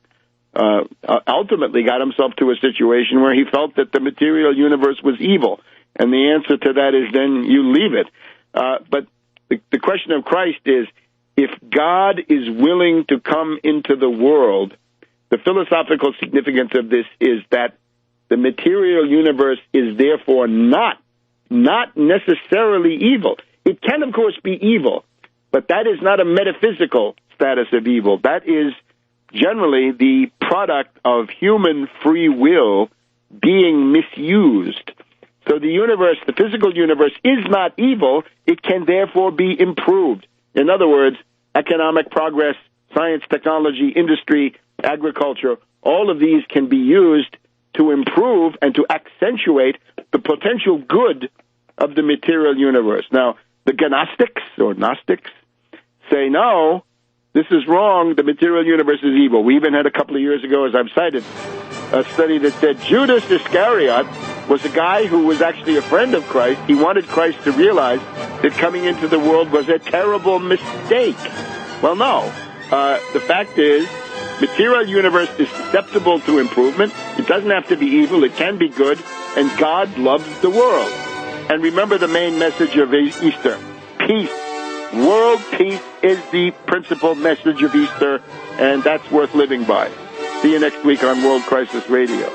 ultimately got himself to a situation where he felt that the material universe was evil. And the answer to that is then you leave it. But the question of Christ is, if God is willing to come into the world, the philosophical significance of this is that the material universe is therefore not necessarily evil. It can, of course, be evil, but that is not a metaphysical status of evil. That is generally the product of human free will being misused. So the universe, the physical universe, is not evil. It can therefore be improved. In other words, economic progress, science, technology, industry, agriculture, all of these can be used to improve and to accentuate the potential good of the material universe. Now, the Gnostics or Gnostics say, no, this is wrong. The material universe is evil. We even had a couple of years ago, as I've cited, a study that said Judas Iscariot was a guy who was actually a friend of Christ. He wanted Christ to realize that coming into the world was a terrible mistake. Well, no. The fact is, material universe is susceptible to improvement. It doesn't have to be evil. It can be good. And God loves the world. And remember the main message of Easter. Peace. World peace is the principal message of Easter, and that's worth living by. See you next week on World Crisis Radio.